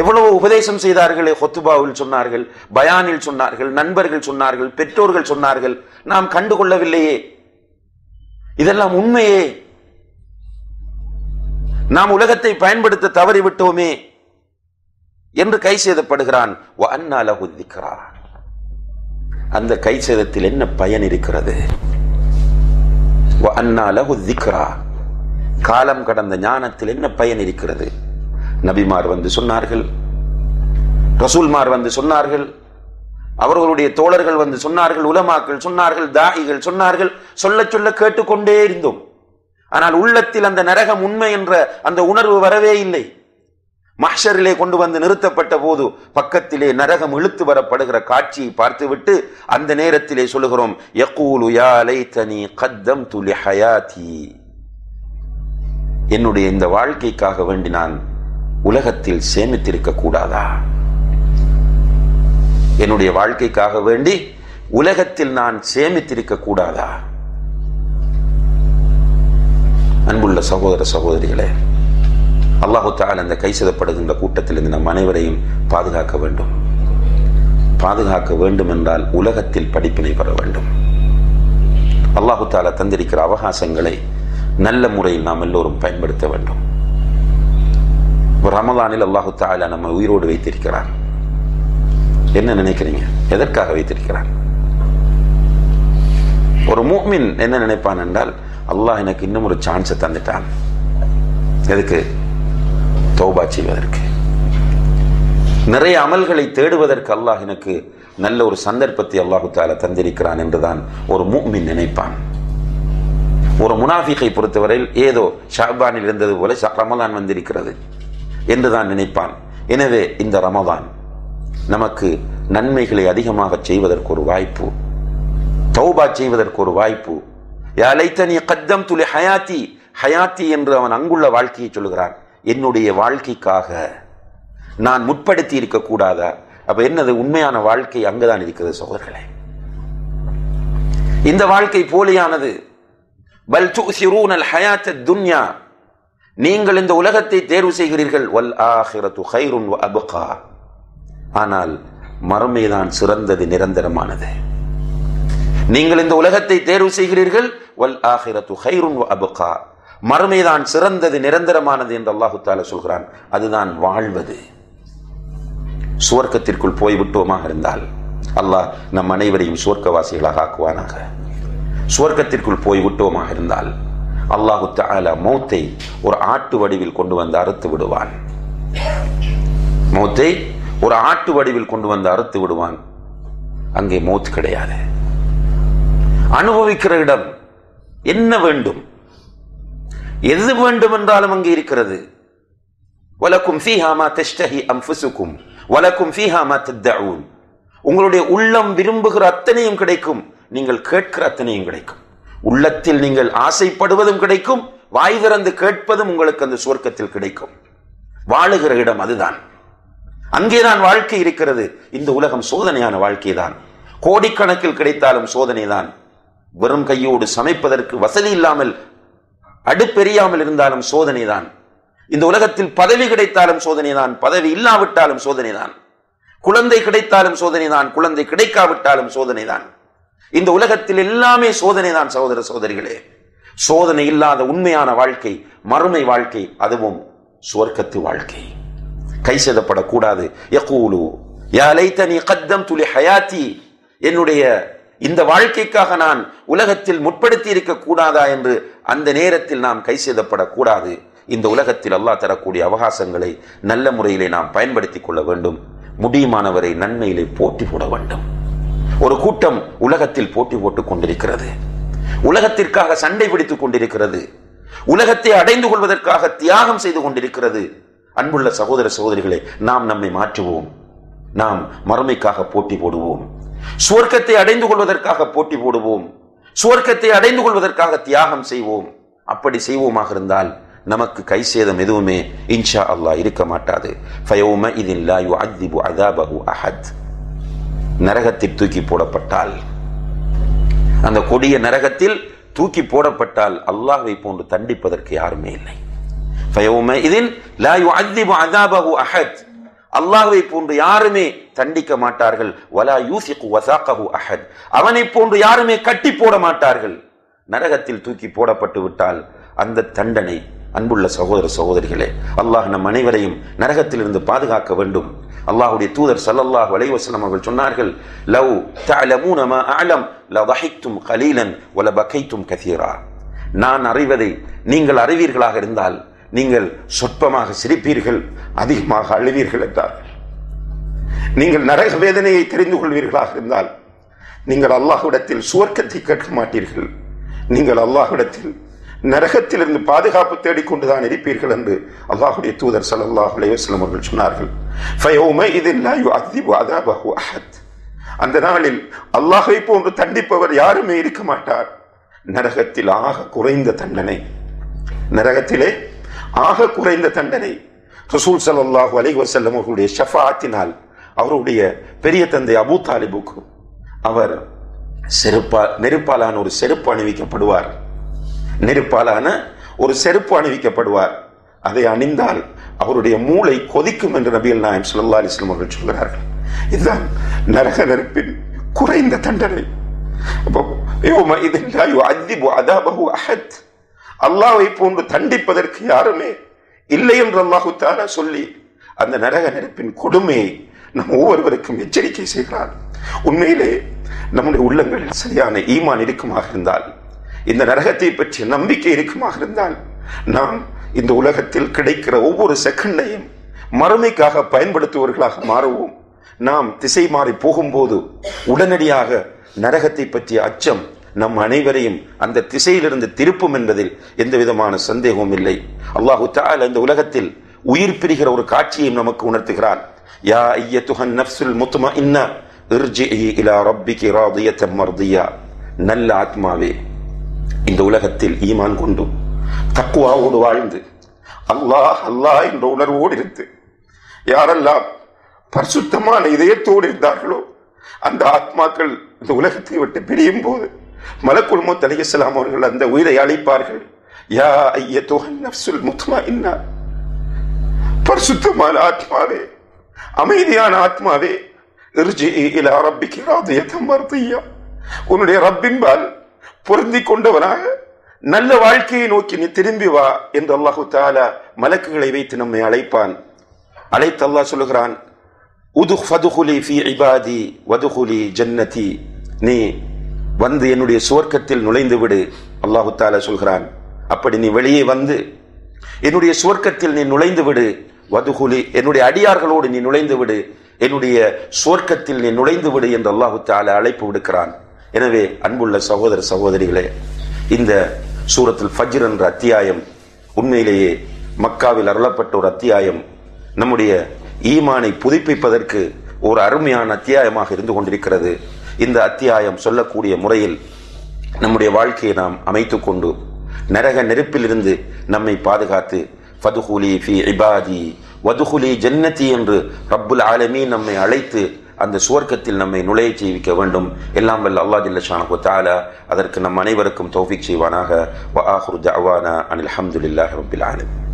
எவ்வளவு உபதேசம் செய்தார்களே, ஹுத்பாவில் சொன்னார்கள், பயானில் சொன்னார்கள், நண்பர்கள் சொன்னார்கள், பெற்றோர்கள் சொன்னார்கள், நாம் கண்டுகொள்ளவில்லையே, இதெல்லாம் உண்மையே, நாம் உலகத்தை பயன்படுத்த தவறிவிட்டோமே என்று கை சேதப்படுகிறான். அந்த கை சேதத்தில் என்ன பயன் இருக்கிறது? காலம் கடந்த ஞானத்தில் என்ன பயன் இருக்கிறது? நபிமார் வந்து சொன்னார்கள், ரசூல்மார் வந்து சொன்னார்கள், அவர்களுடைய தோழர்கள் வந்து சொன்னார்கள், உலமாக்கள் சொன்னார்கள், தாயிகள் சொன்னார்கள், சொல்ல சொல்ல கேட்டுக்கொண்டே இருந்தோம். ஆனால் உள்ளத்தில் அந்த நரகம் உண்மை என்ற அந்த உணர்வு வரவே இல்லை. மஹ்ஷரிலே கொண்டு வந்து நிறுத்தப்பட்ட போது பக்கத்திலே நரகம் இழுத்து வரப்படுகிற காட்சியை பார்த்துவிட்டு அந்த நேரத்திலே சொல்லுகிறோம், யகூலு யா லைதனி கத்தம்து லிஹயாதி, என்னுடைய இந்த வாழ்க்கைக்காக வேண்டி நான் உலகத்தில் சேமித்திருக்க கூடாதா? என்னுடைய வாழ்க்கைக்காக வேண்டி உலகத்தில் நான் சேமித்திருக்க கூடாதா? அன்புள்ள சகோதர சகோதரிகளே, அல்லாஹு தஆலா அந்த கைசெதப்படுகின்ற கூட்டத்திலிருந்து நம் அனைவரையும் பாதுகாக்க வேண்டும். பாதுகாக்க வேண்டும் என்றால் உலகத்தில் படிப்பினை பெற வேண்டும். அல்லாஹு தஆலா தந்திருக்கிற அவகாசங்களை நல்ல முறையில் நாம் எல்லோரும் பயன்படுத்த வேண்டும். ரமலானில் அல்லாஹு தஆலா நம்ம உயிரோடு வைத்திருக்கிறான். என்ன நினைக்கிறீங்க? எதற்காக வைத்திருக்கிறான்? ஒரு முஃமின் என்ன நினைப்பான் என்றால், அல்லாஹ் எனக்கு இன்னும் ஒரு சான்ஸை தந்துட்டான். எதுக்கு? தௌபா செய்வதற்கு. நிறைய அமல்களை தேடுவதற்கு அல்லாஹ் எனக்கு நல்ல ஒரு சந்தர்ப்பத்தை அல்லாஹு தஆலா தந்திருக்கிறான் என்றுதான் ஒரு முஃமின் நினைப்பான். ஒரு முனாஃபிகை பொறுத்தவரையில் ஏதோ ஷஅபானில் இருந்தது போல ரமலான் வந்திருக்கிறது என்றுதான் நினைப்பான். எனவே இந்த ரமலான் நமக்கு நன்மைகளை அதிகமாக செய்வதற்கு ஒரு வாய்ப்பு, தௌபா செய்வதற்கு ஒரு வாய்ப்பு. யா லைத்தனி கத்தம்து லிஹயாத்தி, ஹயாத்தி என்று அவன் அங்குள்ள வாழ்க்கையை சொல்கிறான். என்னுடைய வாழ்க்கைக்காக நான் முற்படுத்தி இருக்க கூடாதா? அப்ப என்னது? உண்மையான வாழ்க்கை அங்குதான் இருக்கிறது சகோதரர்களே. இந்த வாழ்க்கை போலியானது. பல் துஸிரூனல் ஹயாத்தத் துன்யா, நீங்கள் இந்த உலகத்தை தேர்வு செய்கிறீர்கள். வல் ஆகிரத்து கைருன் வ அப்கா, ஆனால் மறுமைதான் சிறந்தது, நிரந்தரமானது. நீங்கள் இந்த உலகத்தை தேர்வு செய்கிறீர்கள். வல் ஆகிரத்து கைருன் வ அப்கா, மறுமைதான் சிறந்தது, நிரந்தரமானது என்று அல்லாஹு தஆலா சொல்கிறான். அதுதான் வாழ்வது. சுவர்க்கத்திற்குள் போய்விட்டோமாக இருந்தால் அல்லாஹ் நம் அனைவரையும் சுவர்க்கவாசிகளாக ஆக்குவானாக. சுவர்க்கத்திற்குள் போய்விட்டோமாக இருந்தால் அல்லாஹு தஆலா மௌத்தை ஒரு ஆட்டு வடிவில் கொண்டு வந்து அறுத்து விடுவான். மௌத்தை ஒரு ஆட்டு வடிவில் கொண்டு வந்து அறுத்து விடுவான். அங்கே மௌத் கிடையாது. அனுபவிக்கிற இடம் என்ன வேண்டும், எது வேண்டும் என்றாலும் அங்கே இருக்கிறது. வலக்கும் ஃபீஹா மா தஷ்தஹி அன்ஃபுசுக்கும் வலக்கும் ஃபீஹா மா தத்தஊன், உங்களுடைய உள்ளம் விரும்புகிற அத்தனையும் கிடைக்கும், நீங்கள் கேட்கிற அத்தனையும் கிடைக்கும். உள்ளத்தில் நீங்கள் ஆசைப்படுவதும் கிடைக்கும், வாய் திறந்து கேட்பதும் உங்களுக்கு அந்த சுவர்க்கத்தில் கிடைக்கும். வாழுகிற இடம் அதுதான். அங்கேதான் வாழ்க்கை இருக்கிறது. இந்த உலகம் சோதனையான வாழ்க்கை தான். கோடிக்கணக்கில் கிடைத்தாலும் சோதனை தான். வெறும் கையோடு சமைப்பதற்கு வசதி இல்லாமல் அடுப்பெரியாமல் இருந்தாலும் சோதனை தான். இந்த உலகத்தில் பதவி கிடைத்தாலும் சோதனை தான், பதவி இல்லாவிட்டாலும் சோதனை தான். குழந்தை கிடைத்தாலும் சோதனை தான், குழந்தை கிடைக்காவிட்டாலும் சோதனை தான். இந்த உலகத்தில் எல்லாமே சோதனை தான் சகோதர சகோதரிகளே. சோதனை இல்லாத உண்மையான வாழ்க்கை மறுமை வாழ்க்கை, அதுவும் சுவர்க்கத்து வாழ்க்கை. கை செய்தப்படக்கூடாது. யகூலு யா லைத்தனி கத்தம்து லிஹயாத்தி, என்னுடைய இந்த வாழ்க்கைக்காக நான் உலகத்தில் முற்படுத்தி இருக்க கூடாதா என்று அந்த நேரத்தில் நாம் கை செய்தப்படக்கூடாது. இந்த உலகத்தில் அல்லாஹ் தரக்கூடிய அவகாசங்களை நல்ல முறையிலே நாம் பயன்படுத்திக் கொள்ள வேண்டும். முடியுமானவரை நன்மையிலே போட்டி போட வேண்டும். ஒரு கூட்டம் உலகத்தில் போட்டி போட்டுக் கொண்டிருக்கிறது, உலகத்திற்காக சண்டை பிடித்துக் கொண்டிருக்கிறது, உலகத்தை அடைந்து கொள்வதற்காக தியாகம் செய்து கொண்டிருக்கிறது. அன்புள்ள சகோதர சகோதரிகளே, நாம் நம்மை மாற்றுவோம். நாம் மறுமைக்காக போட்டி போடுவோம். சுவர்க்கத்தை அடைந்து கொள்வதற்காக போட்டி போடுவோம். சுவர்க்கத்தை அடைந்து கொள்வதற்காக தியாகம் செய்வோம். அப்படி செய்வோமாக இருந்தால் நமக்கு கை சேதம் எதுவுமே இன்ஷா அல்லாஹ் இருக்க மாட்டாது. ஃபயௌம இதின் லா யுஅذிபு அஸாபஹு அஹத், நரகத்தில் தூக்கி போடப்பட்டால், அந்த கொடிய நரகத்தில் தூக்கி போடப்பட்டால் அல்லாஹ்வை போன்று தண்டிப்பதற்கு யாருமே இல்லை. ஃபயௌம இதின் லா யுஅذிபு அஸாபஹு அஹத், அல்லாஹ்வை போன்று யாருமே தண்டிக்க மாட்டார்கள். வலா யூசிகு வஸாகஹு அஹத், அவனை போன்று யாருமே கட்டி போட மாட்டார்கள். நரகத்தில் தூக்கி போடப்பட்டு விட்டால் அந்த தண்டனை, அன்புள்ள சகோதர சகோதரிகளே, அல்லாஹ் நம் அனைவரையும் நரகத்திலிருந்து பாதுகாக்க வேண்டும். அல்லாஹ்வுடைய தூதர் ஸல்லல்லாஹு அலைஹி வஸல்லம் அவர்கள் சொன்னார்கள், லவ் தஅலமூன மா அஅலம் லதஹிக்தும் கலீலன் வலபகைத்தும் கஸீரா, நான் அறிவதை நீங்கள் அறிவீர்களாக இருந்தால் நீங்கள் சொற்பமாக சிரிப்பீர்கள், அதிகமாக அழுவீர்கள் என்றார்கள். நீங்கள் நரக வேதனையை தெரிந்து கொள்வீர்களாக இருந்தால் நீங்கள் அல்லாஹ்விடத்தில் சுவர்க்கத்தை கேட்க மாட்டீர்கள், நீங்கள் அல்லாஹ்விடத்தில் நரகத்திலிருந்து பாதுகாப்பு தேடிக்கொண்டுதான் இருப்பீர்கள் என்று அல்லாஹ்வுடைய தூதர் ஸல்லல்லாஹு அலைஹி வஸல்லம் அவர்கள் சொன்னார்கள். ஃபயௌமஇதின் லா யுஅذிபு அஸாபஹு அஹத், அந்த நாளில் அல்லாஹ்வை போன்று தண்டிப்பவர் யாருமே இருக்க மாட்டார். நரகத்தில் ஆக குறைந்த தண்டனை, நரகத்திலே ஆக குறைந்த தண்டனை ரசூல் ஸல்லல்லாஹு அலைஹி வஸல்லம் அவர்களுடைய ஷஃபாஅத்தினால் அவருடைய பெரிய தந்தை அபூ தாலிபுக்கு அவர் நெருப்பாலான ஒரு செருப்பு அணிவிக்கப்படுவார். நெருப்பாலான ஒரு செருப்பு அணிவிக்கப்படுவார். அதை அணிந்தால் அவருடைய மூளை கொதிக்கும் என்று நபிகள் நாயகம் ஸல்லல்லாஹு அலைஹி வஸல்லம் அவர்கள் சொல்கிறார்கள். இதுதான் நரக நெருப்பின் குறைந்த தண்டனை. அல்லாஹ்வை போன்று தண்டிப்பதற்கு யாருமே இல்லை என்று அல்லாஹு தஆலா சொல்லி அந்த நரக நெருப்பின் கொடுமையை நம் ஒவ்வொருவருக்கும் எச்சரிக்கை செய்கிறார். உண்மையிலே நம்முடைய உள்ளங்களில் சரியான ஈமான் இருக்குமாக இருந்தால், இந்த நரகத்தை பற்றிய நம்பிக்கை இருக்குமாக இருந்தால், நாம் இந்த உலகத்தில் கிடைக்கிற ஒவ்வொரு செகண்டையும் மறுமைக்காக பயன்படுத்துவர்களாக மாறுவோம். நாம் திசை மாறி போகும்போது உடனடியாக நரகத்தை பற்றிய அச்சம் நம் அனைவரையும் அந்த திசையிலிருந்து திருப்பும் என்பதில் எந்த விதமான சந்தேகமும் இல்லை. அல்லாஹு தஆலா இந்த உலகத்தில் உயிர் பிரிகிற ஒரு காட்சியையும் நமக்கு உணர்த்துகிறான். யா அய்யத்துஹன் நஃப்ஸுல் முத்மஇன்னா இர்ஜிஇ இலா ரப்பிகி ராதியத்தன் மர்தியா. நல்ல ஆத்மாவே, இந்த உலகத்தில் ஈமான் கொண்டு தக்வாவோடு வாழ்ந்து அல்லாஹ் அல்லாஹ் என்ற உணர்வோடு இருந்து யாரெல்லாம் பரிசுத்தமான இதயத்தோடு இருந்தார்களோ அந்த ஆத்மாக்கள் இந்த உலகத்தை விட்டு பிரியும் போது மலக்குல் மௌத் அலைஹிஸ்ஸலாம் அவர்கள் அந்த உயிரை அழைப்பார்கள். யா அய்யத்துஹன் நஃப்ஸுல் முத்மஇன்னா, பரிசுத்தமான ஆத்மாவே, அமைதியான ஆத்மாவே, இர்ஜிஇ இலா ரப்பிகி ராதியத்தன் மர்தியா, உன்னுடைய ரப்பின்பால் பொருந்தி கொண்டவனாக நல்ல வாழ்க்கையை நோக்கி நீ திரும்பி வா என்று அல்லாஹு தஆலா மலக்குகளை வைத்து நம்மை அழைப்பான். அழைத்து அல்லாஹ் சொல்லுகிறான், உதுஃபதுகுலி ஃபீ இபாதி வதுகுலி ஜன்னதி, நீ வந்து என்னுடைய சுவர்க்கத்தில் நுழைந்து விடு. அல்லாஹு தஆலா சொல்கிறான், அப்படி நீ வெளியே வந்து என்னுடைய சுவர்க்கத்தில் நீ நுழைந்து விடு. வதுகுலி, என்னுடைய அடியார்களோடு நீ நுழைந்து விடு, என்னுடைய சுவர்க்கத்தில் நீ நுழைந்து விடு என்று அல்லாஹு தஆலா அழைப்பு விடுக்கிறான். எனவே அன்புள்ள சகோதர சகோதரிகளே, இந்த சூரத்துல் ஃபஜ்ர் என்ற அத்தியாயம் உண்மையிலேயே மக்காவில் அருளப்பட்ட ஒரு அத்தியாயம். நம்முடைய ஈமானை புதுப்பிப்பதற்கு ஒரு அருமையான அத்தியாயமாக இருந்து கொண்டிருக்கிறது. இந்த அத்தியாயம் சொல்லக்கூடிய முறையில் நம்முடைய வாழ்க்கையை நாம் அமைத்துக் கொண்டு நரக நெருப்பிலிருந்து நம்மை பாதுகாத்து ஃபதுகுலி ஃபீ இபாதி வதுகுலி ஜன்னதி என்று ரப்புல் ஆலமீன் நம்மை அழைத்து அந்த சுவர்க்கத்தில் நம்மை நுழைய செய்விக்க வேண்டும். எல்லாம் வல்ல அல்லாஹ் ஜல்ல ஷானஹு வ தஆலா அதற்கு நம் அனைவருக்கும் தௌஃபீக் செய்வானாக. வ ஆகிரு தஅவானா அனில் ஹம்துலில்லாஹி ரப்பில் ஆலமீன்.